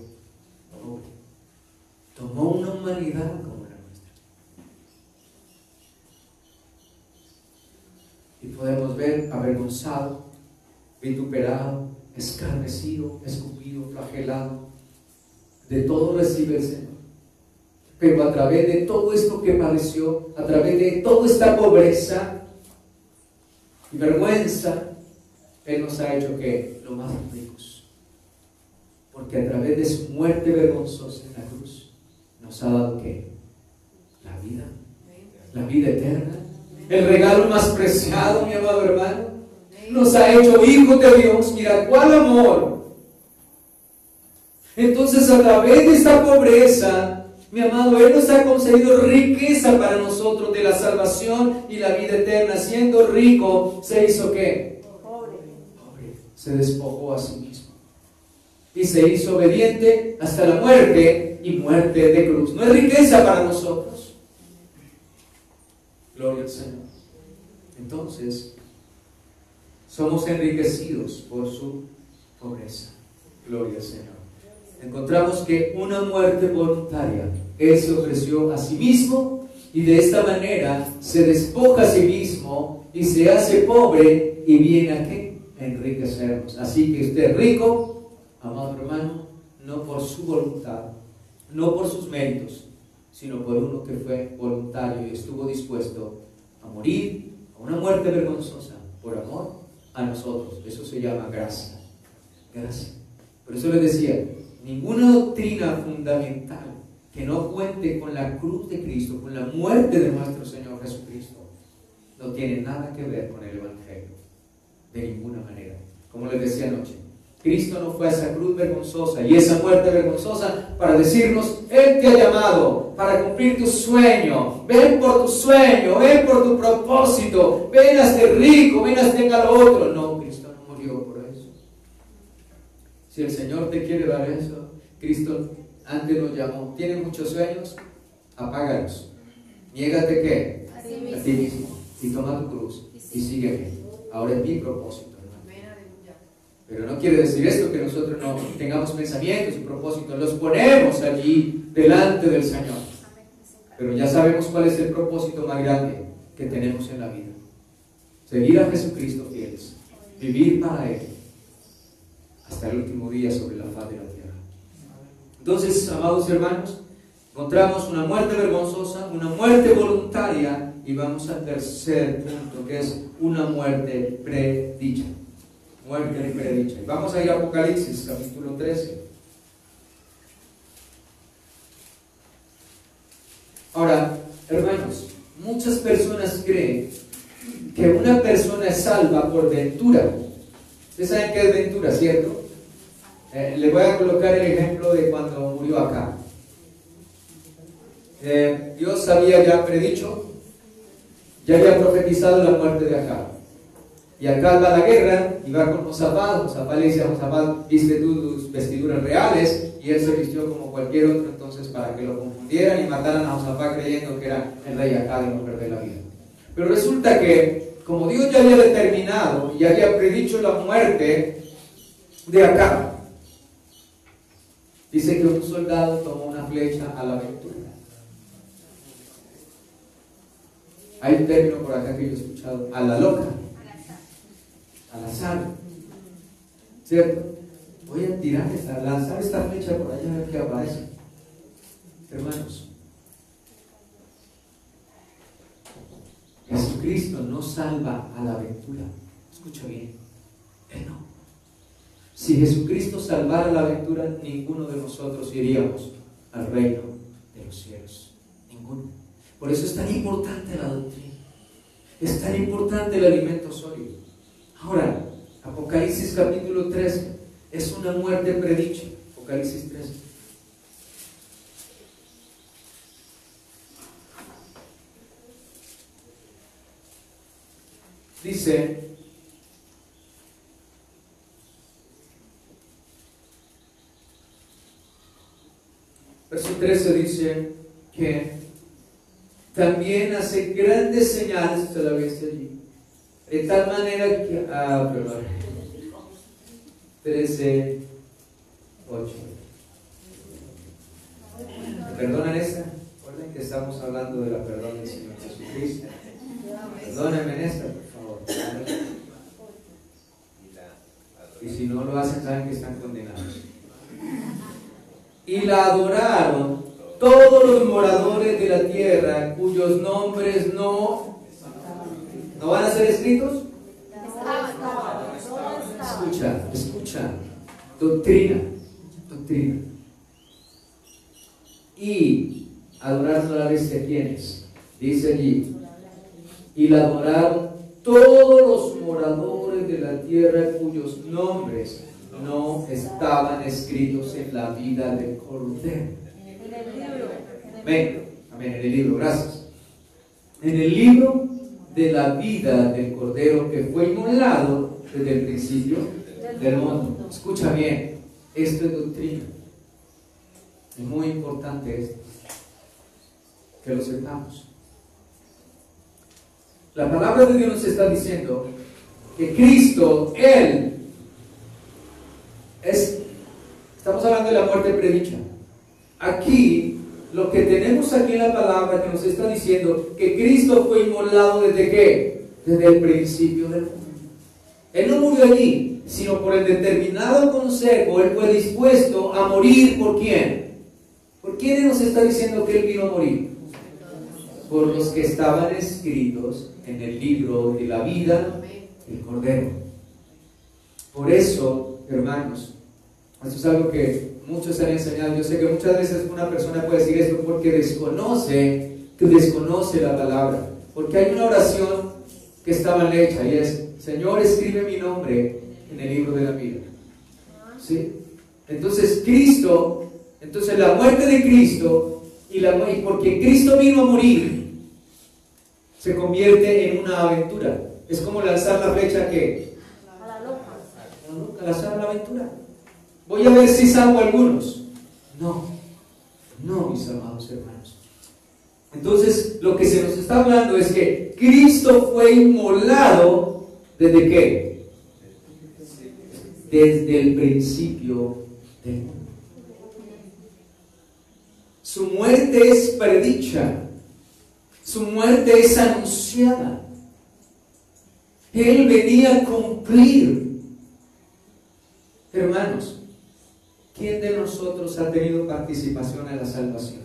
S1: Pobre. Tomó una humanidad como la nuestra. Y podemos ver avergonzado, vituperado, escarnecido, escupido, flagelado, De todo recibe el Señor. Pero a través de todo esto que padeció, a través de toda esta pobreza y vergüenza, Él nos ha hecho que lo más ricos. Porque a través de su muerte vergonzosa en la cruz, nos ha dado ¿qué? La vida eterna. El regalo más preciado, mi amado hermano. Nos ha hecho hijos de Dios. Mira, cuál amor. Entonces, a través de esta pobreza, mi amado, Él nos ha concedido riqueza para nosotros de la salvación y la vida eterna. Siendo rico, ¿se hizo qué? Pobre. Se despojó a sí mismo. Y se hizo obediente hasta la muerte, y muerte de cruz. No es riqueza para nosotros. Gloria al Señor. Entonces, somos enriquecidos por su pobreza. Gloria al Señor. Encontramos que una muerte voluntaria, Él se ofreció a sí mismo y de esta manera se despoja a sí mismo y se hace pobre y viene a ¿qué? A enriquecernos. Así que usted es rico, amado hermano, no por su voluntad, no por sus méritos, sino por uno que fue voluntario y estuvo dispuesto a morir, a una muerte vergonzosa, por amor a nosotros. Eso se llama gracia. Gracia. Por eso les decía, ninguna doctrina fundamental que no cuente con la cruz de Cristo, con la muerte de nuestro Señor Jesucristo, no tiene nada que ver con el Evangelio. De ninguna manera. Como les decía anoche, Cristo no fue a esa cruz vergonzosa y esa muerte vergonzosa para decirnos, Él te ha llamado para cumplir tu sueño. Ven por tu sueño, ven por tu propósito, ven a ser rico, ven a ser lo otro. No, Cristo no murió por eso. Si el Señor te quiere dar eso, Cristo antes nos llamó. ¿Tienes muchos sueños? Apágalos. Niégate ¿qué? A ti mismo. Y toma tu cruz y sígueme. Ahora es mi propósito. Pero no quiere decir esto que nosotros no tengamos pensamientos y propósitos. Los ponemos allí delante del Señor. Pero ya sabemos cuál es el propósito más grande que tenemos en la vida. Seguir a Jesucristo fieles. Vivir para Él. Hasta el último día sobre la faz de la tierra. Entonces, amados hermanos, encontramos una muerte vergonzosa, una muerte voluntaria y vamos al tercer punto, que es una muerte predicha. Muerte predicha. Vamos a ir a Apocalipsis, capítulo 13. Ahora, hermanos, muchas personas creen que una persona es salva por ventura. Ustedes saben qué es ventura, ¿cierto? Le voy a colocar el ejemplo de cuando murió Acab. Dios había ya predicho, ya había profetizado la muerte de Acab. Y Acab va a la guerra y va con Josafat. Josafat le dice a Josafat, viste tú tus vestiduras reales, y él se vistió como cualquier otro, entonces para que lo confundieran y mataran a Josafat creyendo que era el rey Acab y no perder la vida. Pero resulta que, como Dios ya había determinado y ya había predicho la muerte de Acab, dice que un soldado tomó una flecha a la aventura. Hay un término por acá que yo he escuchado, a la loca, al azar, ¿cierto? Voy a tirar lanzar esta flecha por allá a ver qué aparece. Hermanos, Jesucristo no salva a la aventura. Escucha bien, Él no. Si Jesucristo salvara la aventura, ninguno de nosotros iríamos al reino de los cielos. Ninguno. Por eso es tan importante la doctrina. Es tan importante el alimento sólido. Ahora, Apocalipsis capítulo 13 es una muerte predicha. Apocalipsis 13. Dice, verso 13 dice que también hace grandes señales, usted la viste allí, de tal manera que, perdón, 13, 8. ¿Me perdonan esta? Recuerden que estamos hablando de la perdón del Señor Jesucristo. Perdónenme en esta, por favor. Y si no lo hacen, saben que están condenados. Y la adoraron todos los moradores de la tierra, cuyos nombres no van a ser escritos. Escucha, doctrina. Y adoraron a la bestia, ¿quiénes? Dice allí, y la adoraron todos los moradores de la tierra cuyos nombres no estaban escritos en la vida del Cordero. Amén, en el libro, gracias. En el libro de la vida del Cordero que fue inmolado desde el principio del mundo. Escucha bien, esto es doctrina. Es muy importante esto, que lo sepamos. La palabra de Dios nos está diciendo que Cristo, Él, estamos hablando de la muerte predicha. Aquí, lo que tenemos aquí en la palabra que nos está diciendo que Cristo fue inmolado ¿desde qué? Desde el principio del mundo. Él no murió allí, sino por el determinado consejo. Él fue dispuesto a morir. ¿Por quién? ¿Por quién nos está diciendo que Él vino a morir? Por los que estaban escritos en el libro de la vida del Cordero. Por eso, hermanos, esto es algo que muchos han enseñado. Yo sé que muchas veces una persona puede decir esto porque desconoce la palabra. Porque hay una oración que está mal hecha y es: Señor, escribe mi nombre en el libro de la vida. ¿Sí? Entonces la muerte de Cristo y porque Cristo vino a morir, se convierte en una aventura. Es como lanzar la flecha que a la loca, lanzar la aventura. Voy a ver si salvo algunos. No, mis amados hermanos. Entonces, lo que se nos está hablando es que Cristo fue inmolado ¿desde qué? Desde el principio del mundo. Su muerte es predicha. Su muerte es anunciada. Él venía a cumplir. Hermanos, ¿quién de nosotros ha tenido participación en la salvación?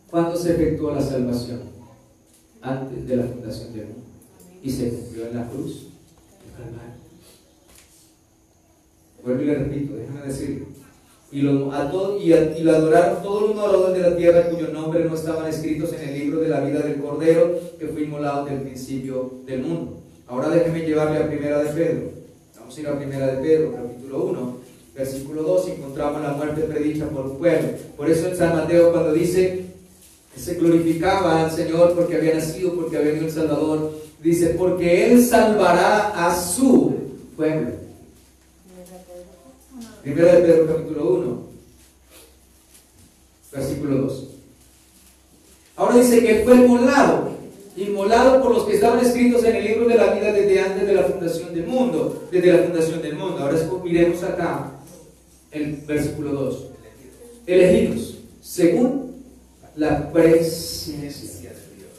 S1: ¿Cuándo se efectuó la salvación? Antes de la fundación del mundo. Y se cumplió en la cruz del Calvario. Vuelvo y le repito, déjame decirlo. Y lo adoraron todos los moradores de la tierra cuyos nombres no estaban escritos en el libro de la vida del Cordero que fue inmolado desde el principio del mundo. Ahora déjeme llevarle a Primera de Pedro. Vamos a ir a Primera de Pedro, capítulo 1, versículo 2. Encontramos la muerte predicha por un pueblo. Por eso en San Mateo, cuando dice que se glorificaba al Señor porque había nacido, porque había venido el Salvador, dice: porque Él salvará a su pueblo. Primera de Pedro, capítulo 1, versículo 2. Ahora dice que Él fue inmolado por los que estaban escritos en el libro de la vida desde antes de la fundación del mundo. Ahora miremos acá el versículo 2. Elegidos según la presencia de Dios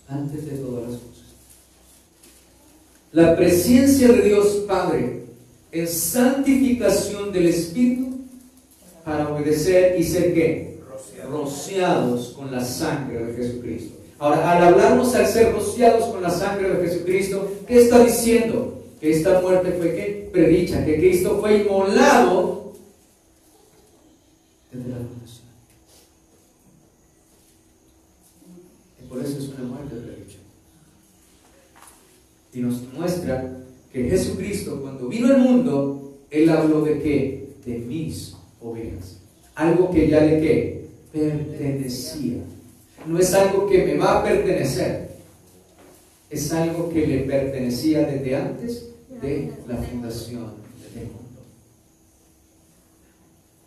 S1: antes de todas las cosas. La presencia de Dios Padre en santificación del Espíritu para obedecer y ser ¿qué? Rociados con la sangre de Jesucristo. Ahora, al hablarnos al ser rociados con la sangre de Jesucristo, ¿qué está diciendo? Que esta muerte fue ¿qué? Predicha, que Cristo fue inmolado desde la fundación. Y por eso es una muerte predicha. Y nos muestra que Jesucristo, cuando vino al mundo, Él habló de ¿qué? De mis ovejas. Algo que ya le ¿qué? Pertenecía. No es algo que me va a pertenecer. Es algo que le pertenecía desde antes de la fundación del mundo.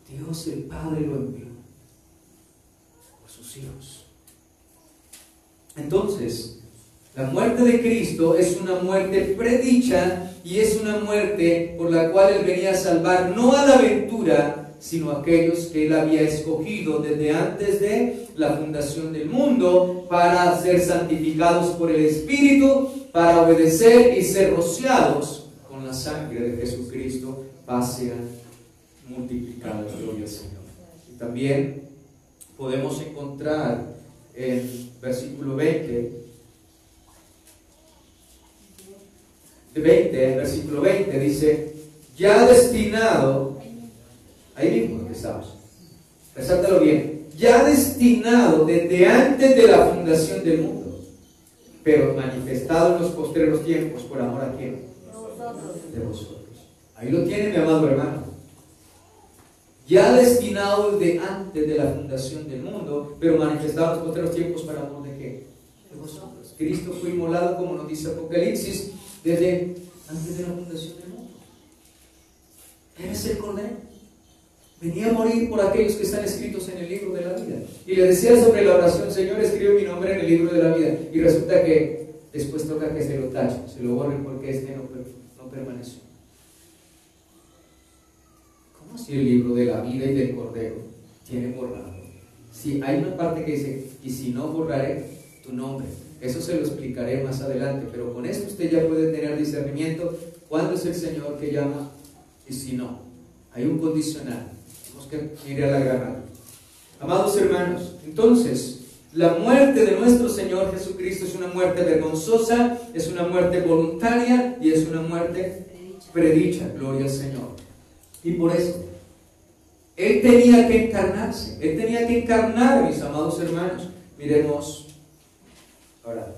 S1: Dios el Padre lo envió por sus hijos. Entonces, la muerte de Cristo es una muerte predicha y es una muerte por la cual Él venía a salvar no a la aventura, sino a aquellos que Él había escogido desde antes de la fundación del mundo para ser santificados por el Espíritu, para obedecer y ser rociados con la sangre de Jesucristo. Paz sea multiplicadas, gloria al Señor. Y también podemos encontrar en versículo 20, versículo 20 dice, ya destinado, ahí mismo donde estamos, resáltalo bien, ya destinado desde antes de la fundación del mundo, pero manifestado en los postreros tiempos, ¿por amor a quién? De vosotros. Ahí lo tiene, mi amado hermano. Ya destinado desde antes de la fundación del mundo, pero manifestado en los postreros tiempos, ¿para amor de qué? De vosotros. Cristo fue inmolado, como nos dice Apocalipsis, desde antes de la fundación del mundo. Él es el Cordero. Venía a morir por aquellos que están escritos en el libro de la vida. Y le decía sobre la oración, Señor, escribe mi nombre en el libro de la vida. Y resulta que después toca que se lo tachen, se lo borren porque este no permaneció. ¿Cómo así el libro de la vida y del Cordero tiene borrado? Si hay una parte que dice, y si no, borraré tu nombre. Eso se lo explicaré más adelante, pero con esto usted ya puede tener discernimiento. ¿Cuándo es el Señor que llama? Y si no, hay un condicional. Tenemos que mirar la gramática. Amados hermanos, entonces, la muerte de nuestro Señor Jesucristo es una muerte vergonzosa, es una muerte voluntaria y es una muerte predicha, gloria al Señor. Y por eso, Él tenía que encarnarse, Él tenía que encarnar, mis amados hermanos. Miremos. Ahora,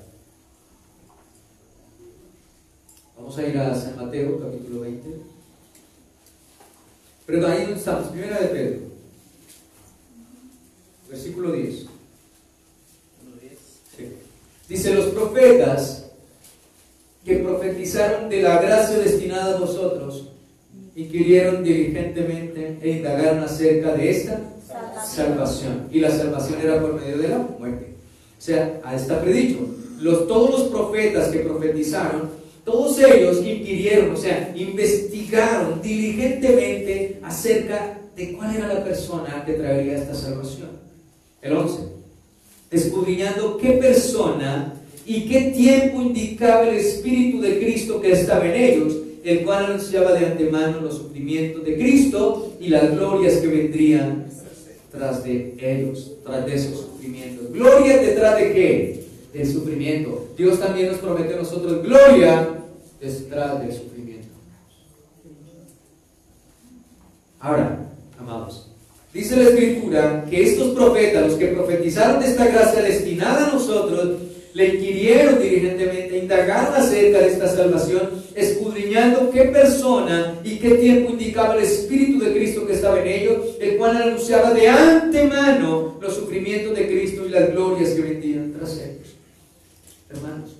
S1: vamos a ir a San Mateo, capítulo 20. Perdón, ahí donde estamos, primera de Pedro, versículo 10. Sí. Dice, los profetas que profetizaron de la gracia destinada a vosotros, inquirieron diligentemente e indagaron acerca de esta salvación. Y la salvación era por medio de la muerte. O sea, está predicho. Todos los profetas que profetizaron, todos ellos inquirieron, o sea, investigaron diligentemente acerca de cuál era la persona que traería esta salvación. El 11. Escudriñando qué persona y qué tiempo indicaba el Espíritu de Cristo que estaba en ellos, el cual anunciaba de antemano los sufrimientos de Cristo y las glorias que vendrían tras de ellos, tras de esos sufrimientos. ¿Gloria detrás de qué? Del sufrimiento. Dios también nos promete a nosotros gloria detrás del sufrimiento. Ahora, amados, dice la Escritura que estos profetas, los que profetizaron de esta gracia destinada a nosotros, le inquirieron diligentemente, indagaron acerca de esta salvación, escudriñando qué persona y qué tiempo indicaba el Espíritu de Cristo que estaba en ellos, el cual anunciaba de antemano los sufrimientos de Cristo y las glorias que vendrían tras ellos. Hermanos,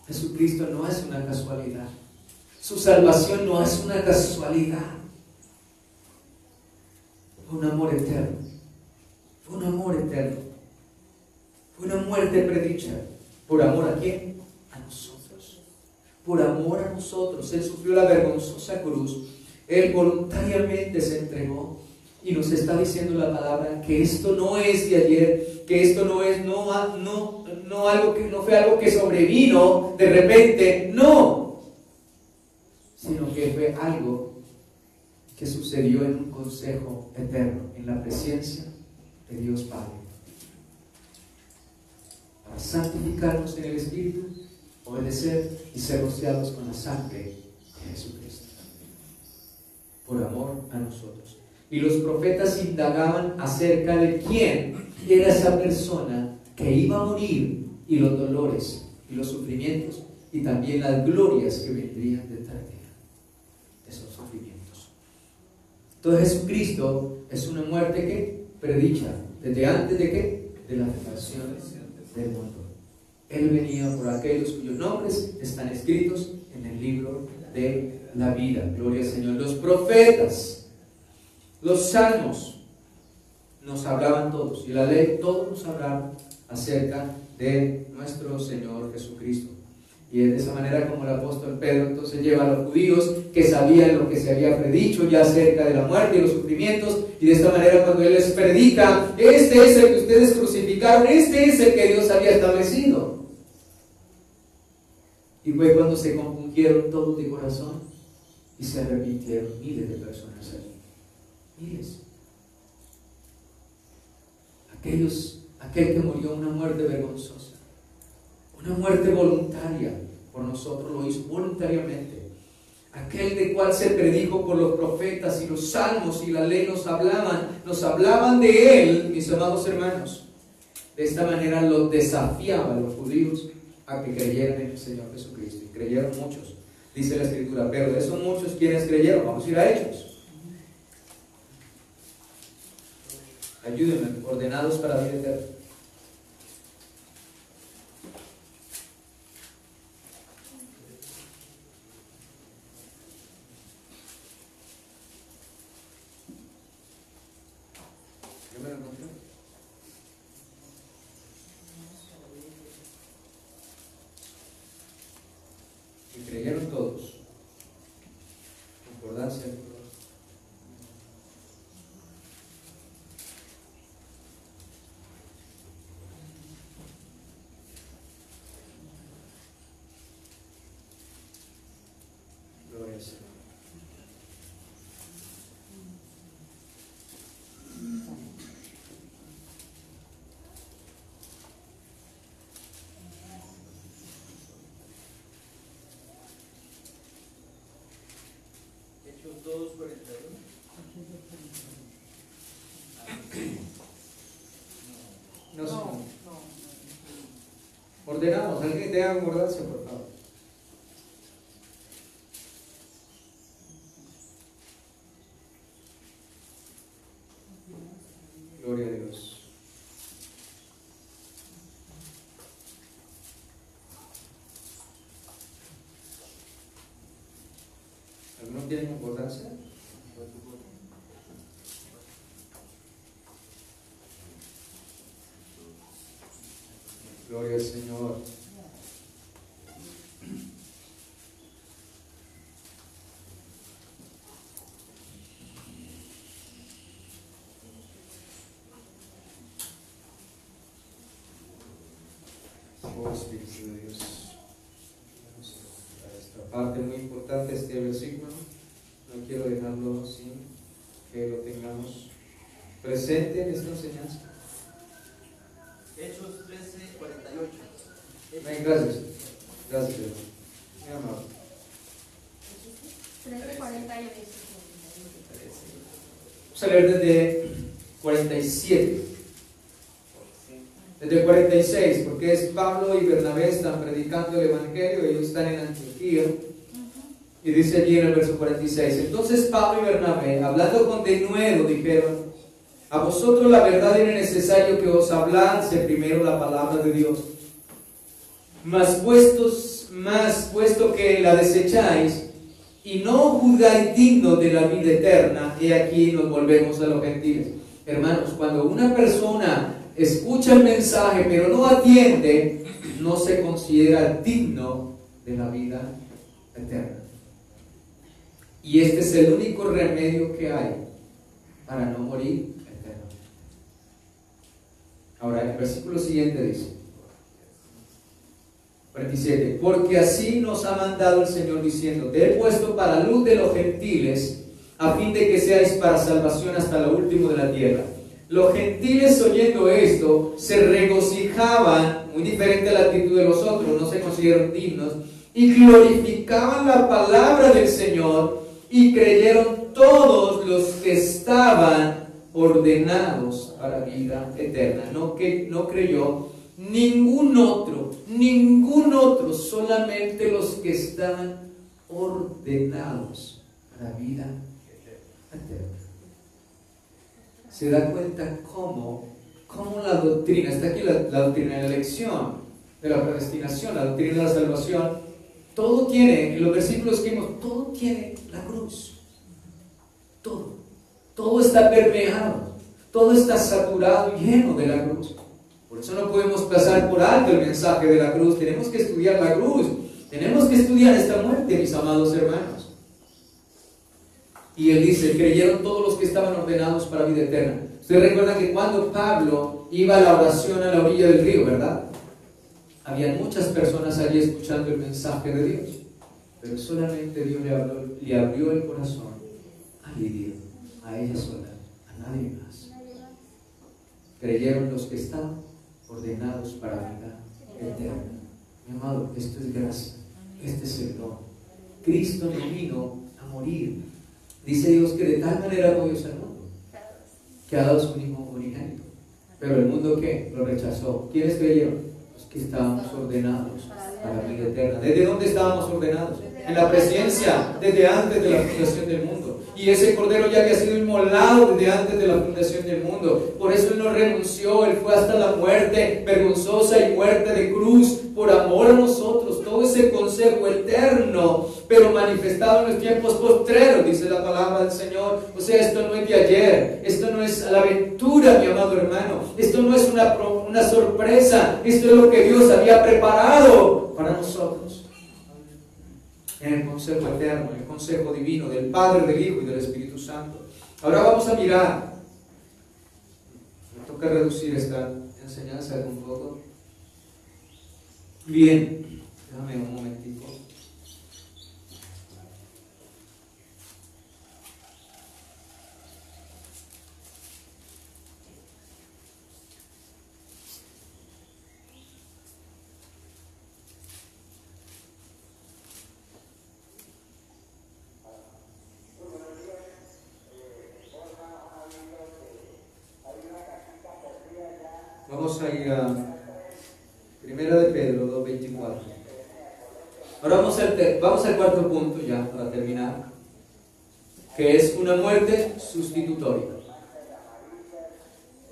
S1: Jesucristo no es una casualidad. Su salvación no es una casualidad. Fue un amor eterno. Fue un amor eterno. Fue una muerte predicha. ¿Por amor a quién? A nosotros. Por amor a nosotros. Él sufrió la vergonzosa cruz. Él voluntariamente se entregó. Y nos está diciendo la palabra que esto no es de ayer, que esto no es algo que no fue algo que sobrevino de repente, no, sino que fue algo que sucedió en un consejo eterno, en la presencia de Dios Padre, para santificarnos en el Espíritu, obedecer y ser rociados con la sangre de Jesucristo, por amor a nosotros. Y los profetas indagaban acerca de quién era esa persona que iba a morir, y los dolores y los sufrimientos y también las glorias que vendrían detrás de esos sufrimientos. Entonces Jesucristo es una muerte que predicha desde antes de qué? De la fundación del mundo. Él venía por aquellos cuyos nombres están escritos en el libro de la vida. Gloria al Señor. Los profetas, los salmos nos hablaban todos, y la ley, todos nos hablaban acerca de nuestro Señor Jesucristo. Y es de esa manera como el apóstol Pedro entonces lleva a los judíos que sabían lo que se había predicho ya acerca de la muerte y los sufrimientos, y de esta manera cuando él les predica, este es el que ustedes crucificaron, este es el que Dios había establecido. Y fue cuando se compungieron todos de corazón Y se arrepintieron miles de personas allí. Miles. Aquel que murió una muerte vergonzosa, una muerte voluntaria por nosotros, lo hizo voluntariamente. Aquel de cual se predijo por los profetas y los salmos y la ley nos hablaban de él, mis amados hermanos. De esta manera los desafiaba a los judíos a que creyeran en el Señor Jesucristo. Y creyeron muchos, dice la Escritura, pero de esos muchos, ¿quiénes creyeron? Vamos a ir a Hechos. Ayúdenme, ordenados para vida eterna. ¿Yo me lo encontré? Y creyeron todos. Concordancia. Gloria al Señor.
S2: Hechos 2:41.
S1: No. Ordenamos, alguien tenga concordancia, por favor. Gloria a Dios. ¿Alguno tiene concordancia? Gloria al Señor. Oh Espíritu de Dios. Esta parte muy importante, este versículo, no quiero dejarlo sin que lo tengamos presente en esta enseñanza.
S2: Hechos 13:48.
S1: Amén, gracias. Gracias, Dios. Muy amable.
S3: 13:48.
S1: Vamos a leer desde 47. Desde 46, porque es Pablo y Bernabé están predicando el Evangelio, ellos están en Antioquía. Y dice allí en el verso 46: entonces Pablo y Bernabé, hablando con denuedo, dijeron: a vosotros la verdad era necesario que os hablase primero la palabra de Dios. Mas puesto que la desecháis y no juzgáis digno de la vida eterna, he aquí nos volvemos a los gentiles. Hermanos, cuando una persona escucha el mensaje pero no atiende, no se considera digno de la vida eterna. Y este es el único remedio que hay para no morir eterno. Ahora el versículo siguiente dice 47: porque así nos ha mandado el Señor diciendo: te he puesto para luz de los gentiles, a fin de que seáis para salvación hasta lo último de la tierra. Los gentiles, oyendo esto, se regocijaban, muy diferente a la actitud de los otros, no se consideraron dignos, y glorificaban la palabra del Señor, y creyeron todos los que estaban ordenados para vida eterna. No creyó ningún otro, solamente los que estaban ordenados para vida eterna. Se da cuenta cómo la doctrina, está aquí la doctrina de la elección, de la predestinación, la doctrina de la salvación, todo tiene, en los versículos que vimos, todo tiene la cruz. Todo está permeado, todo está saturado y lleno de la cruz. Por eso no podemos pasar por alto el mensaje de la cruz. Tenemos que estudiar la cruz, tenemos que estudiar esta muerte, mis amados hermanos. Y él dice: creyeron todos los que estaban ordenados para vida eterna. Ustedes recuerdan que cuando Pablo iba a la oración a la orilla del río, ¿verdad? Había muchas personas allí escuchando el mensaje de Dios. pero solamente Dios le abrió el corazón a Lidia, a ella sola, a nadie más. Creyeron los que están ordenados para vida eterna. Mi amado, esto es gracia, este es el don. Cristo no vino a morir. Dice Dios que de tal manera amó Dios al mundo, que ha dado su Hijo unigénito. Pero el mundo, ¿qué? Lo rechazó. ¿Quiénes creyeron? Los que estábamos ordenados para vida eterna. ¿Desde dónde estábamos ordenados? En la presencia, desde antes de la fundación del mundo. Y ese Cordero ya había sido inmolado desde antes de la fundación del mundo. Por eso Él no renunció, Él fue hasta la muerte, vergonzosa y muerte de cruz, por amor a nosotros. Todo ese consejo eterno, pero manifestado en los tiempos postreros, dice la palabra del Señor. O sea, esto no es de ayer, esto no es a la aventura, mi amado hermano. Esto no es una sorpresa, esto es lo que Dios había preparado para nosotros. En el consejo eterno, el consejo divino del Padre, del Hijo y del Espíritu Santo. Ahora vamos a mirar. Me toca reducir esta enseñanza un poco. Bien, déjame un momentito. Vamos a ir a Primera de Pedro 2:24. Ahora vamos al cuarto punto ya para terminar, que es una muerte sustitutoria.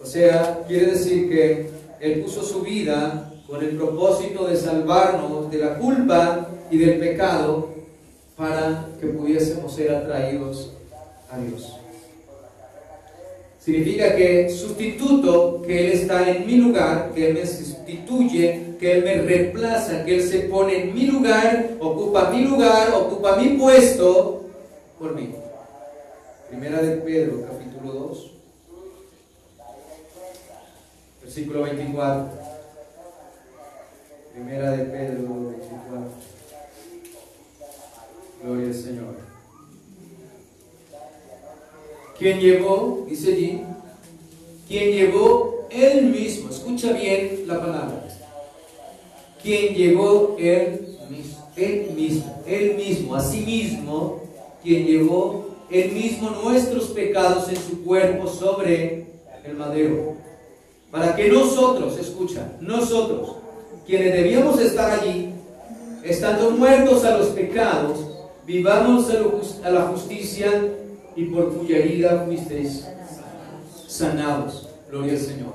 S1: O sea, quiere decir que Él puso su vida con el propósito de salvarnos de la culpa y del pecado para que pudiésemos ser atraídos a Dios. Significa que sustituto, que Él está en mi lugar, que Él me sustituye, que Él me reemplaza, que Él se pone en mi lugar, ocupa mi puesto por mí. Primera de Pedro, capítulo 2, versículo 24. Primera de Pedro 2:24. Gloria al Señor. Quien llevó, dice allí, quien llevó Él mismo, escucha bien la palabra, quien llevó Él mismo, a sí mismo, quien llevó Él mismo nuestros pecados en su cuerpo sobre el madero, para que nosotros, escucha, nosotros, quienes debíamos estar allí, estando muertos a los pecados, vivamos a la justicia, y por cuya herida fuisteis sanados. Gloria al Señor.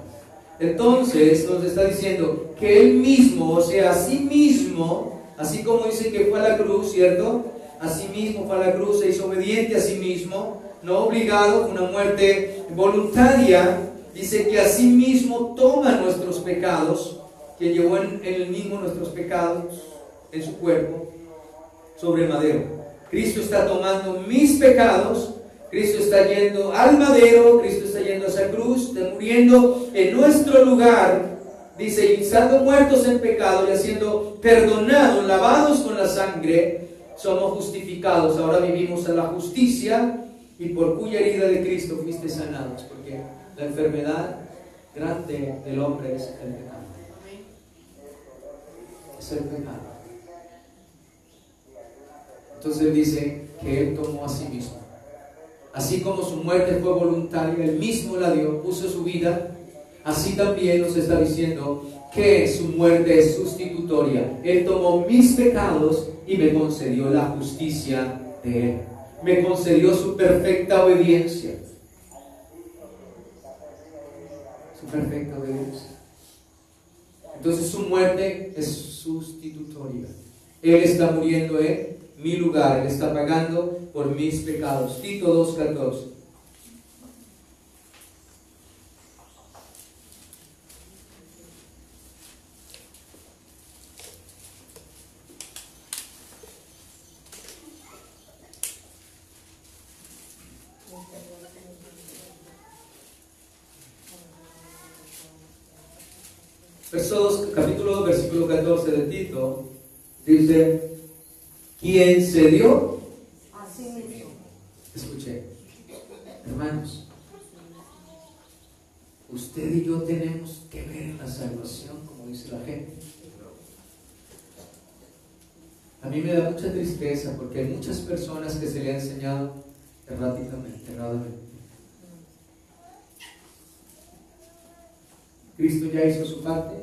S1: Entonces nos está diciendo que Él mismo, o sea, a sí mismo, así como dice que fue a la cruz, ¿cierto? A sí mismo fue a la cruz, se hizo obediente a sí mismo, no obligado, una muerte voluntaria. Dice que a sí mismo toma nuestros pecados, que llevó en Él mismo nuestros pecados en su cuerpo sobre el madero. Cristo está tomando mis pecados. Cristo está yendo al madero, Cristo está yendo a esa cruz, está muriendo en nuestro lugar, dice, y estando muertos en pecado y haciendo perdonados, lavados con la sangre, somos justificados. Ahora vivimos a la justicia y por cuya herida de Cristo fuiste sanados, porque la enfermedad grande del hombre es el pecado. Es el pecado. Entonces dice que Él tomó a sí mismo. Así como su muerte fue voluntaria, Él mismo la dio, puso su vida, así también nos está diciendo que su muerte es sustitutoria. Él tomó mis pecados y me concedió la justicia de Él. Me concedió su perfecta obediencia. Su perfecta obediencia. Entonces su muerte es sustitutoria. Él está muriendo en mi lugar, Él está pagando por mis pecados. Tito 2:14. Capítulo 2, versículo 14 de Tito, dice: ¿Quién se dio?
S3: Así mismo.
S1: Escuché, hermanos, usted y yo tenemos que ver en la salvación, como dice la gente. A mí me da mucha tristeza porque hay muchas personas que se le ha enseñado erradamente. Cristo ya hizo su parte,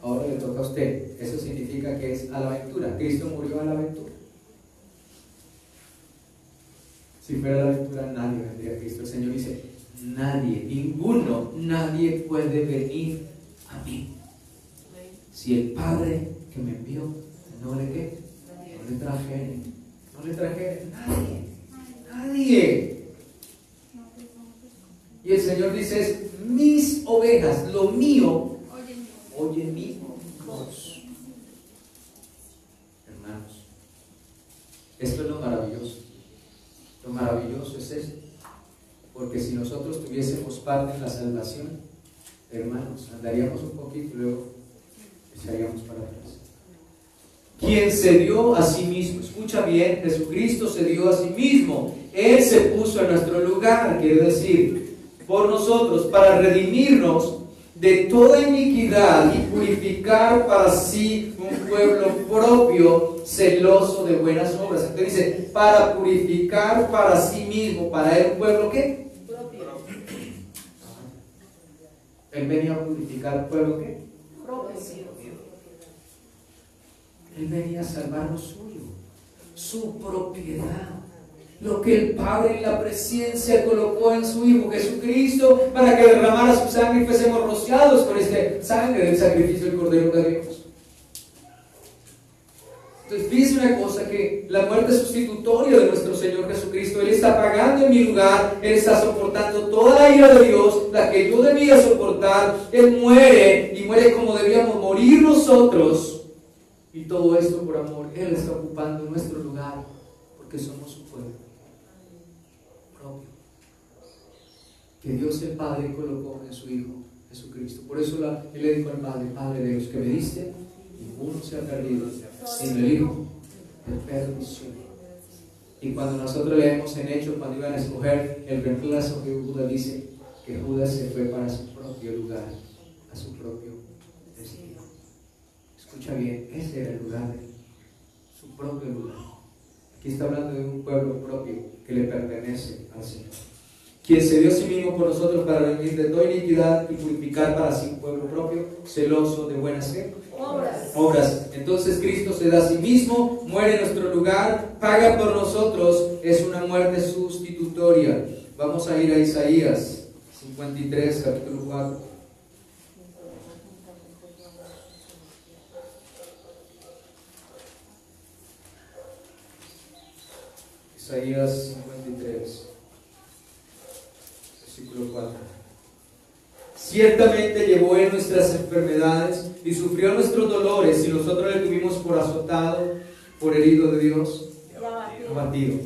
S1: ahora le toca a usted. Eso significa que es a la aventura. Cristo murió a la aventura. Si fuera la aventura, nadie vendría a Cristo. El Señor dice, nadie puede venir a mí si el Padre que me envió no le trajere. Nadie. Y el Señor dice, es mis ovejas, lo mío, oyen mi voz. Hermanos, esto es lo maravilloso. Lo maravilloso es esto, porque si nosotros tuviésemos parte en la salvación, hermanos, andaríamos un poquito y luego echaríamos para atrás. Quien se dio a sí mismo, escucha bien, Jesucristo se dio a sí mismo, Él se puso en nuestro lugar, quiere decir, por nosotros, para redimirnos de toda iniquidad y purificar para sí un pueblo propio, celoso de buenas obras. Entonces dice, para purificar para sí mismo, para Él un pueblo ¿qué?
S3: Propio.
S1: Él venía a purificar un pueblo ¿qué?
S3: Propio.
S1: Él venía a salvar lo suyo, su propiedad, lo que el Padre en la presencia colocó en su Hijo Jesucristo para que derramara su sangre y fuésemos rociados con este sangre del sacrificio del Cordero de Dios. Entonces dice una cosa, que la muerte sustitutoria de nuestro Señor Jesucristo, Él está pagando en mi lugar, Él está soportando toda la ira de Dios, la que yo debía soportar. Él muere y muere como debíamos morir nosotros. Y todo esto por amor. Él está ocupando nuestro lugar porque somos su pueblo propio, que Dios el Padre colocó en su Hijo Jesucristo. Por eso Él le dijo al Padre, Padre, de los que me diste, ninguno se ha perdido, sino el Hijo de perdición. Y cuando nosotros leemos en Hechos, cuando iban a escoger el reemplazo de Judas, dice que Judas se fue para su propio lugar, a su propio destino. Escucha bien, ese era el lugar de su propio lugar. Aquí está hablando de un pueblo propio que le pertenece al Señor. Quien se dio a sí mismo por nosotros para redimir de toda iniquidad y purificar para sí un pueblo propio, celoso de buenas obras. Entonces Cristo se da a sí mismo, muere en nuestro lugar, paga por nosotros, es una muerte sustitutoria. Vamos a ir a Isaías 53, capítulo 4. Isaías 53, versículo 4. Ciertamente llevó Él nuestras enfermedades y sufrió nuestros dolores, y nosotros le tuvimos por azotado, por herido de Dios, abatido.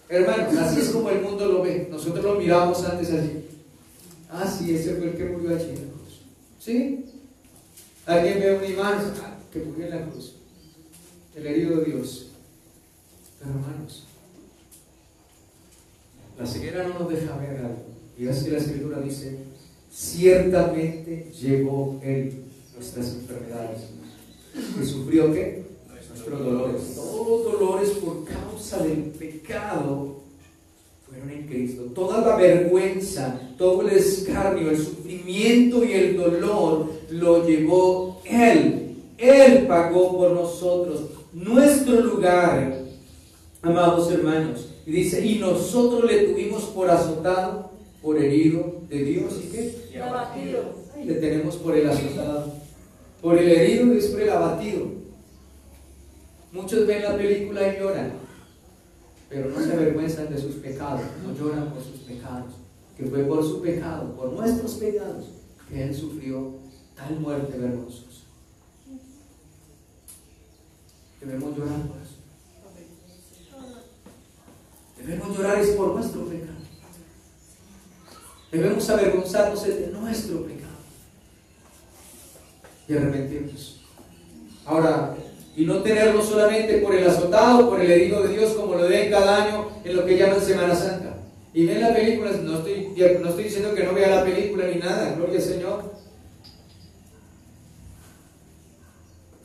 S1: Hermanos, así es como el mundo lo ve. Nosotros lo miramos antes así. Ah, sí, ese fue el que murió allí en la cruz. ¿Sí? Alguien ve una imagen, que murió en la cruz, el herido de Dios. Pero hermanos, la ceguera no nos deja ver algo. Y así la Escritura dice, ciertamente llevó Él nuestras enfermedades. ¿Y sufrió qué? Nuestros dolores. Todos los dolores por causa del pecado fueron en Cristo. Toda la vergüenza, todo el escarnio, el sufrimiento y el dolor lo llevó Él. Él pagó por nosotros nuestro lugar, amados hermanos. Y dice, y nosotros le tuvimos por azotado, por herido de Dios. ¿Y qué?
S3: Y abatido.
S1: Ahí le tenemos por el azotado, por el herido y es por el abatido. Muchos ven la película y lloran, pero no se avergüenzan de sus pecados, no lloran por sus pecados, que fue por su pecado, por nuestros pecados, que Él sufrió tal muerte vergonzosa. Debemos llorar por eso. Debemos llorar es por nuestro pecado. Debemos avergonzarnos de nuestro pecado y arrepentirnos. Ahora, Y no tenerlo solamente por el azotado, por el herido de Dios, como lo ven cada año en lo que llaman Semana Santa. Y ven la película, no estoy diciendo que no vea la película ni nada, gloria al Señor.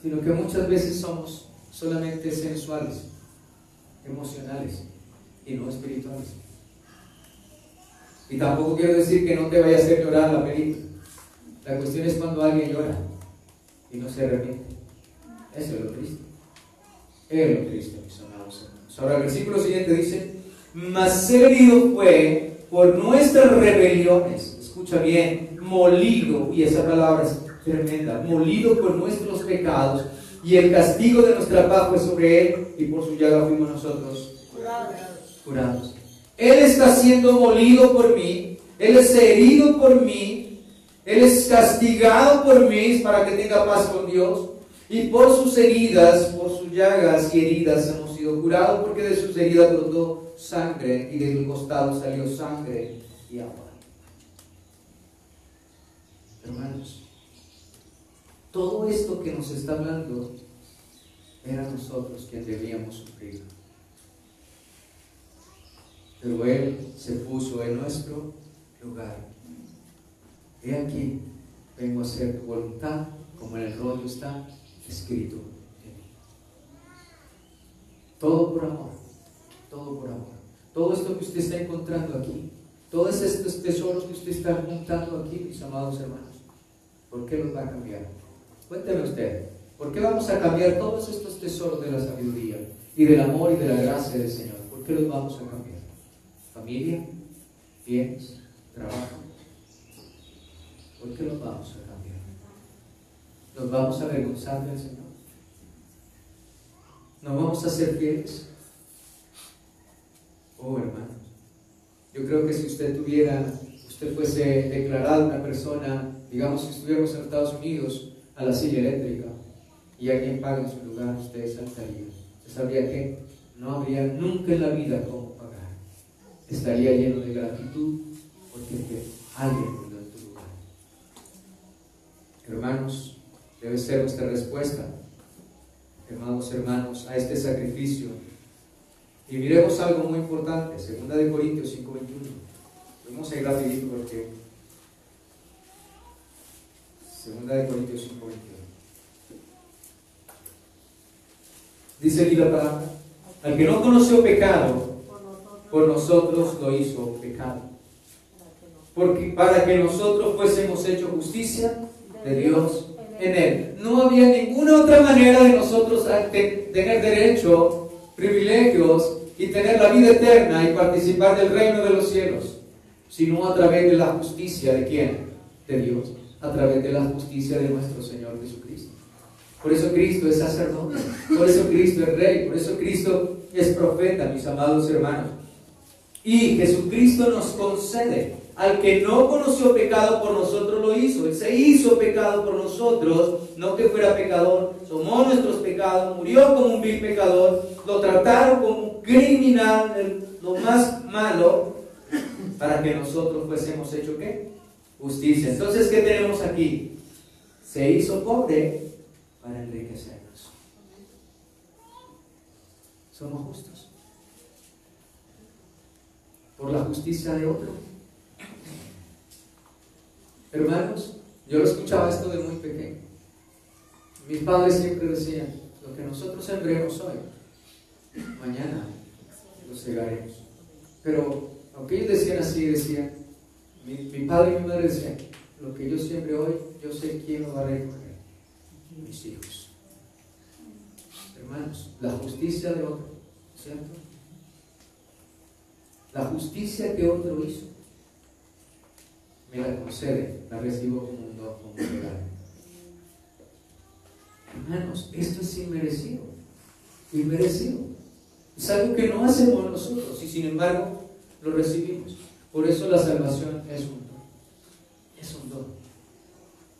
S1: Sino que muchas veces somos solamente sensuales, emocionales y no espirituales. Y tampoco quiero decir que no te vaya a hacer llorar la película. La cuestión es cuando alguien llora y no se arrepiente. Eso es lo triste. Es lo triste, mis amados hermanos. Ahora el versículo siguiente dice: mas herido fue por nuestras rebeliones. Escucha bien, molido, y esa palabra es tremenda, molido por nuestros pecados, y el castigo de nuestra paz fue sobre él, y por su llaga fuimos nosotros curados. Él está siendo molido por mí, él es herido por mí, él es castigado por mí para que tenga paz con Dios, y por sus heridas, por sus llagas y heridas hemos sido curados, porque de sus heridas brotó sangre y del costado salió sangre y agua. Hermanos, todo esto que nos está hablando era nosotros quien debíamos sufrir. Pero Él se puso en nuestro lugar. He aquí, vengo a hacer tu voluntad, como en el rollo está escrito en mí. Todo por amor, todo por amor. Todo esto que usted está encontrando aquí, todos estos tesoros que usted está juntando aquí, mis amados hermanos, ¿por qué los va a cambiar? Cuénteme usted, ¿por qué vamos a cambiar todos estos tesoros de la sabiduría y del amor y de la gracia del Señor? ¿Por qué los vamos a cambiar? ¿Familia? ¿Bienes? ¿Trabajo? ¿Por qué los vamos a cambiar? ¿Nos vamos a avergonzar del Señor? ¿No vamos a ser fieles? Oh, hermanos, yo creo que si usted fuese declarada una persona, digamos si estuviéramos en Estados Unidos, a la silla eléctrica, y alguien paga en su lugar, usted saltaría. Usted sabría que no habría nunca en la vida cómo pagar. Estaría lleno de gratitud porque alguien murió en tu lugar. Hermanos, debe ser nuestra respuesta, hermanos, a este sacrificio. Y miremos algo muy importante, 2 Corintios 5:21. Vamos a ir rapidito porque 2 Corintios 5:21. Dice aquí la palabra: al que no conoció pecado, por nosotros lo hizo pecado, porque para que nosotros fuésemos hechos justicia de Dios en él. No había ninguna otra manera de nosotros tener derecho, privilegios y tener la vida eterna y participar del reino de los cielos, sino a través de la justicia ¿de quién? De Dios, a través de la justicia de nuestro Señor Jesucristo. Por eso Cristo es sacerdote, por eso Cristo es rey, por eso Cristo es profeta, mis amados hermanos. Y Jesucristo nos concede: al que no conoció pecado, por nosotros lo hizo. Él se hizo pecado por nosotros, no que fuera pecador, tomó nuestros pecados, murió como un vil pecador, lo trataron como un criminal, lo más malo, para que nosotros fuésemos hechos ¿qué? Justicia. Entonces, ¿qué tenemos aquí? Se hizo pobre para enriquecernos. Somos justos por la justicia de otro. Hermanos, yo lo escuchaba esto de muy pequeño. Mis padres siempre decían: lo que nosotros sembremos hoy, mañana lo segaremos. Pero aunque ellos decían así, mi padre y mi madre decían: lo que yo siembre hoy, yo sé quién lo va a recoger. Mis hijos. Hermanos, la justicia de otro, ¿cierto? La justicia que otro hizo, me la concede, la recibo como un don, como un regalo. Hermanos, esto es inmerecido. Inmerecido. Es algo que no hacemos nosotros y sin embargo lo recibimos. Por eso la salvación es un don. Es un don.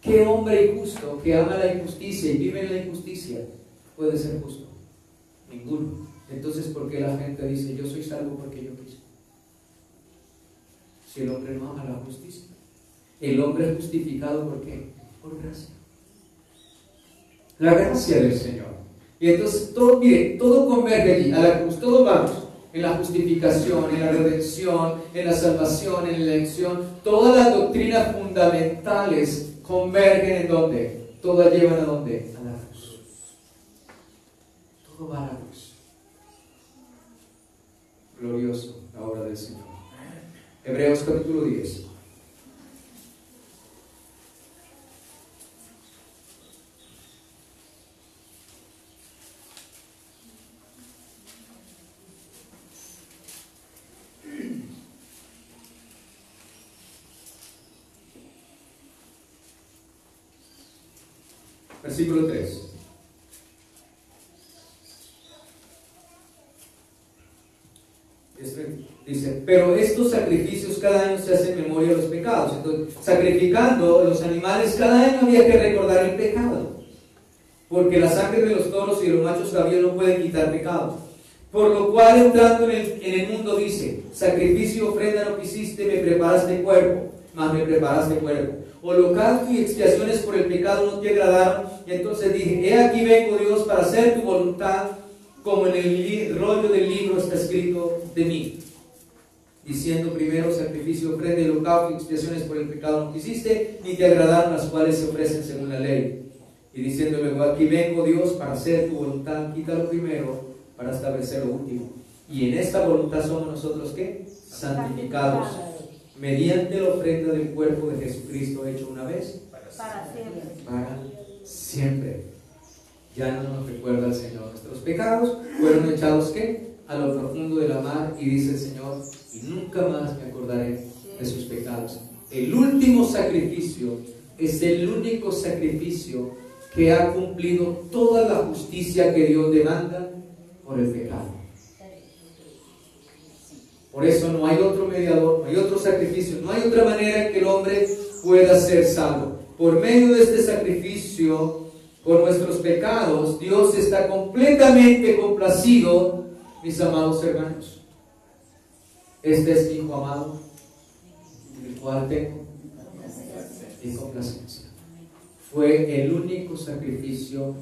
S1: ¿Qué hombre injusto que ama la injusticia y vive en la injusticia puede ser justo? Ninguno. Entonces, ¿por qué la gente dice: yo soy salvo porque yo quise? Si el hombre no ama la justicia. El hombre es justificado ¿por qué? Por gracia. La gracia del Señor. Y entonces todo, mire, todo converge allí, a la cruz, todos vamos, en la justificación, en la redención, en la salvación, en la elección. Todas las doctrinas fundamentales convergen ¿en dónde? Todas llevan ¿a dónde? A la cruz. Todo va a la cruz. Glorioso la obra del Señor. Hebreos capítulo 10. Versículo 3. Dice, pero estos sacrificios cada año se hacen en memoria de los pecados. Entonces, sacrificando los animales cada año había que recordar el pecado, porque la sangre de los toros y de los machos cabríos no pueden quitar pecado. Por lo cual, entrando en el mundo, dice, sacrificio, ofrenda no quisiste, me preparaste cuerpo, mas me preparaste cuerpo. Holocausto y expiaciones por el pecado no te agradaron. Y entonces dije, he aquí vengo, Dios, para hacer tu voluntad, como en el rollo del libro está escrito de mí. Diciendo primero, sacrificio, ofrenda y holocausto y expiaciones por el pecado no quisiste, ni te agradaron, las cuales se ofrecen según la ley. Y diciendo luego, aquí vengo, Dios, para hacer tu voluntad, quita lo primero, para establecer lo último. Y en esta voluntad somos nosotros, ¿qué? Santificados, mediante la ofrenda del cuerpo de Jesucristo hecho una vez
S3: Para siempre.
S1: para siempre. Ya no nos recuerda el Señor nuestros pecados, fueron echados ¿qué? A lo profundo de la mar, y dice el Señor, y nunca más me acordaré de sus pecados. El último sacrificio es el único sacrificio que ha cumplido toda la justicia que Dios demanda por el pecado. Por eso no hay otro mediador, no hay otro sacrificio, no hay otra manera en que el hombre pueda ser salvo. Por medio de este sacrificio por nuestros pecados, Dios está completamente complacido, mis amados hermanos. Este es mi Hijo amado, en el cual tengo mi complacencia. Fue el único sacrificio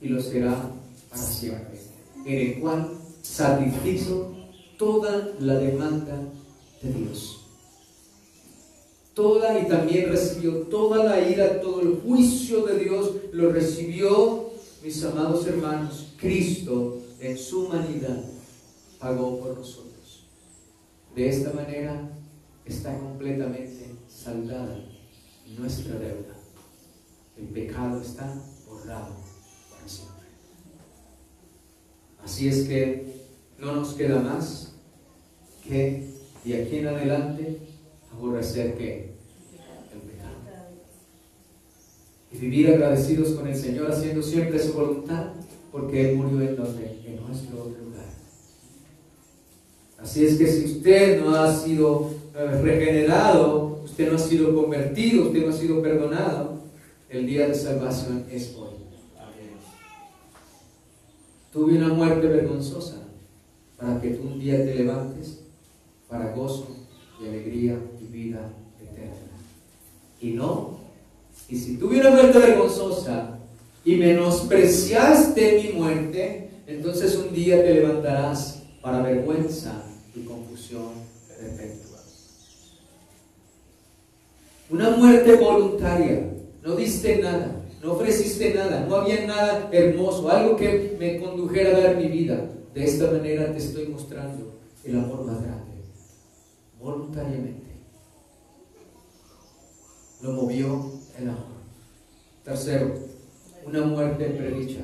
S1: y lo será para siempre, en el cual satisfizo toda la demanda de Dios. Toda, y también recibió toda la ira, todo el juicio de Dios, lo recibió, mis amados hermanos. Cristo en su humanidad pagó por nosotros. De esta manera está completamente saldada nuestra deuda. El pecado está borrado para siempre. Así es que no nos queda más que de aquí en adelante aborrecer ¿qué? El pecado. Y vivir agradecidos con el Señor, haciendo siempre su voluntad, porque Él murió en donde? En nuestro lugar. Así es que si usted no ha sido regenerado, usted no ha sido convertido, usted no ha sido perdonado, el día de salvación es hoy. Tuve una muerte vergonzosa para que tú un día te levantes para gozo y alegría y vida eterna. Y si tuve una muerte vergonzosa y menospreciaste mi muerte, entonces un día te levantarás para vergüenza y confusión perpetua. Una muerte voluntaria. No diste nada, no ofreciste nada, no había nada hermoso, algo que me condujera a dar mi vida. De esta manera te estoy mostrando el amor más grande. Voluntariamente lo movió el amor. Tercero, una muerte predicha.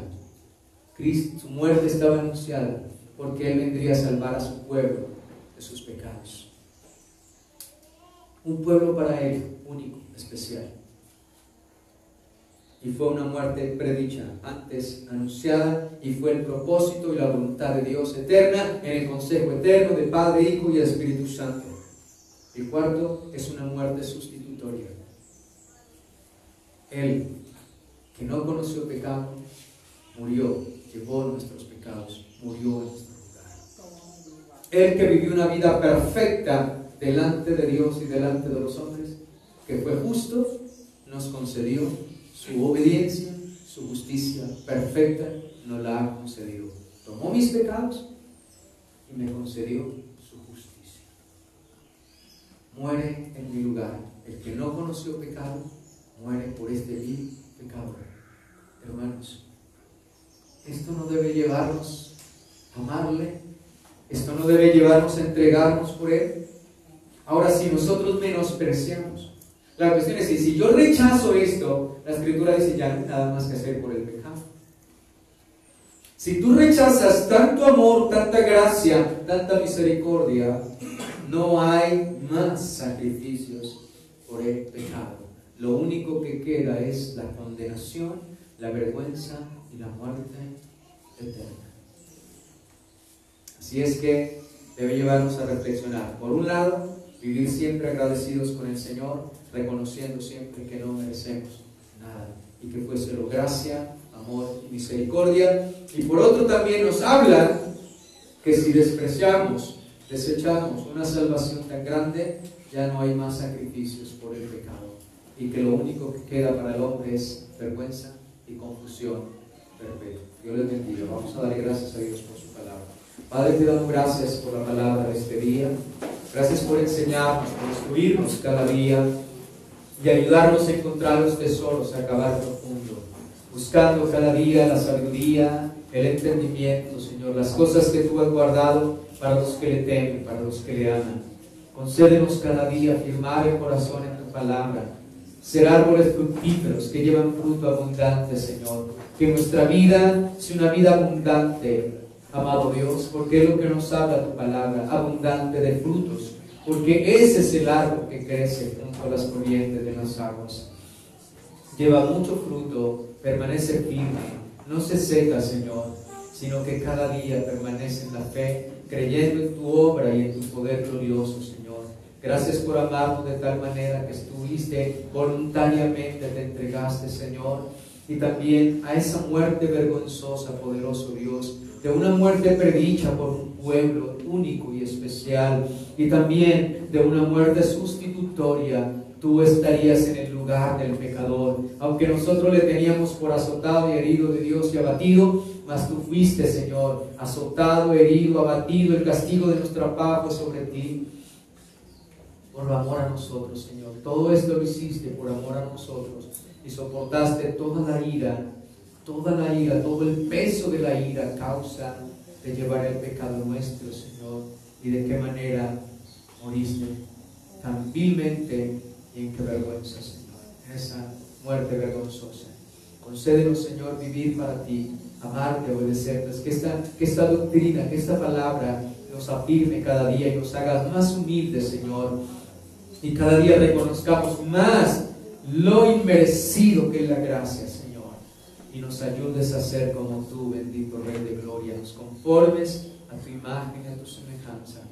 S1: Cristo, su muerte estaba anunciada porque Él vendría a salvar a su pueblo de sus pecados. Un pueblo para Él, único, especial. Y fue una muerte predicha, antes anunciada, y fue el propósito y la voluntad de Dios eterna en el consejo eterno de Padre, Hijo y Espíritu Santo. El cuarto es una muerte sustitutoria. Él, que no conoció pecado, murió, llevó nuestros pecados, murió en nuestro lugar. Él que vivió una vida perfecta delante de Dios y delante de los hombres, que fue justo, nos concedió su obediencia, su su justicia perfecta nos la ha concedido. Tomó mis pecados y me concedió su justicia. Muere en mi lugar. El que no conoció pecado, muere por este vil pecador. Hermanos, esto no debe llevarnos a amarle. Esto no debe llevarnos a entregarnos por Él. Ahora, si nosotros menospreciamos, la cuestión es que si yo rechazo esto, la Escritura dice ya no hay nada más que hacer por el pecado. Si tú rechazas tanto amor, tanta gracia, tanta misericordia, no hay más sacrificios por el pecado. Lo único que queda es la condenación, la vergüenza y la muerte eterna. Así es que debe llevarnos a reflexionar. Por un lado, vivir siempre agradecidos con el Señor, reconociendo siempre que no merecemos nada y que fue solo gracia, amor y misericordia. Y por otro también nos habla que si despreciamos, desechamos una salvación tan grande, ya no hay más sacrificios por el pecado y que lo único que queda para el hombre es vergüenza y confusión perpetua. Dios les bendiga. Vamos a darle gracias a Dios por su palabra. Padre, te damos gracias por la palabra de este día. Gracias por enseñarnos, por instruirnos cada día y ayudarnos a encontrar los tesoros, a cavar profundo, buscando cada día la sabiduría, el entendimiento, Señor, las cosas que tú has guardado para los que le temen, para los que le aman. Concédenos cada día firmar el corazón en tu palabra, ser árboles fructíferos que llevan fruto abundante, Señor. Que nuestra vida sea una vida abundante, amado Dios, porque es lo que nos habla tu palabra, abundante de frutos, porque ese es el árbol que crece junto a las corrientes de las aguas. Lleva mucho fruto, permanece firme, no se seca, Señor, sino que cada día permanece en la fe, creyendo en tu obra y en tu poder glorioso, Señor. Gracias por amarnos de tal manera que estuviste voluntariamente, te entregaste, Señor, y también a esa muerte vergonzosa, poderoso Dios, de una muerte predicha por un pueblo único y especial, y también de una muerte sustitutoria. Tú estarías en el lugar del pecador, aunque nosotros le teníamos por azotado y herido de Dios y abatido, mas tú fuiste, Señor, azotado, herido, abatido, el castigo de nuestra paz fue sobre ti, por amor a nosotros, Señor. Todo esto lo hiciste por amor a nosotros, y soportaste toda la ira, todo el peso de la ira a causa de llevar el pecado nuestro, Señor. Y de qué manera moriste tan vilmente y en qué vergüenza, Señor, en esa muerte vergonzosa. Concédenos, Señor, vivir para ti, amarte, obedecerte, que esta doctrina, que esta palabra nos afirme cada día y nos haga más humildes, Señor, y cada día reconozcamos más lo inmerecido que es la gracia, Señor, y nos ayudes a ser como tú, bendito Rey de Gloria, nos conformes a tu imagen y a tu semejanza.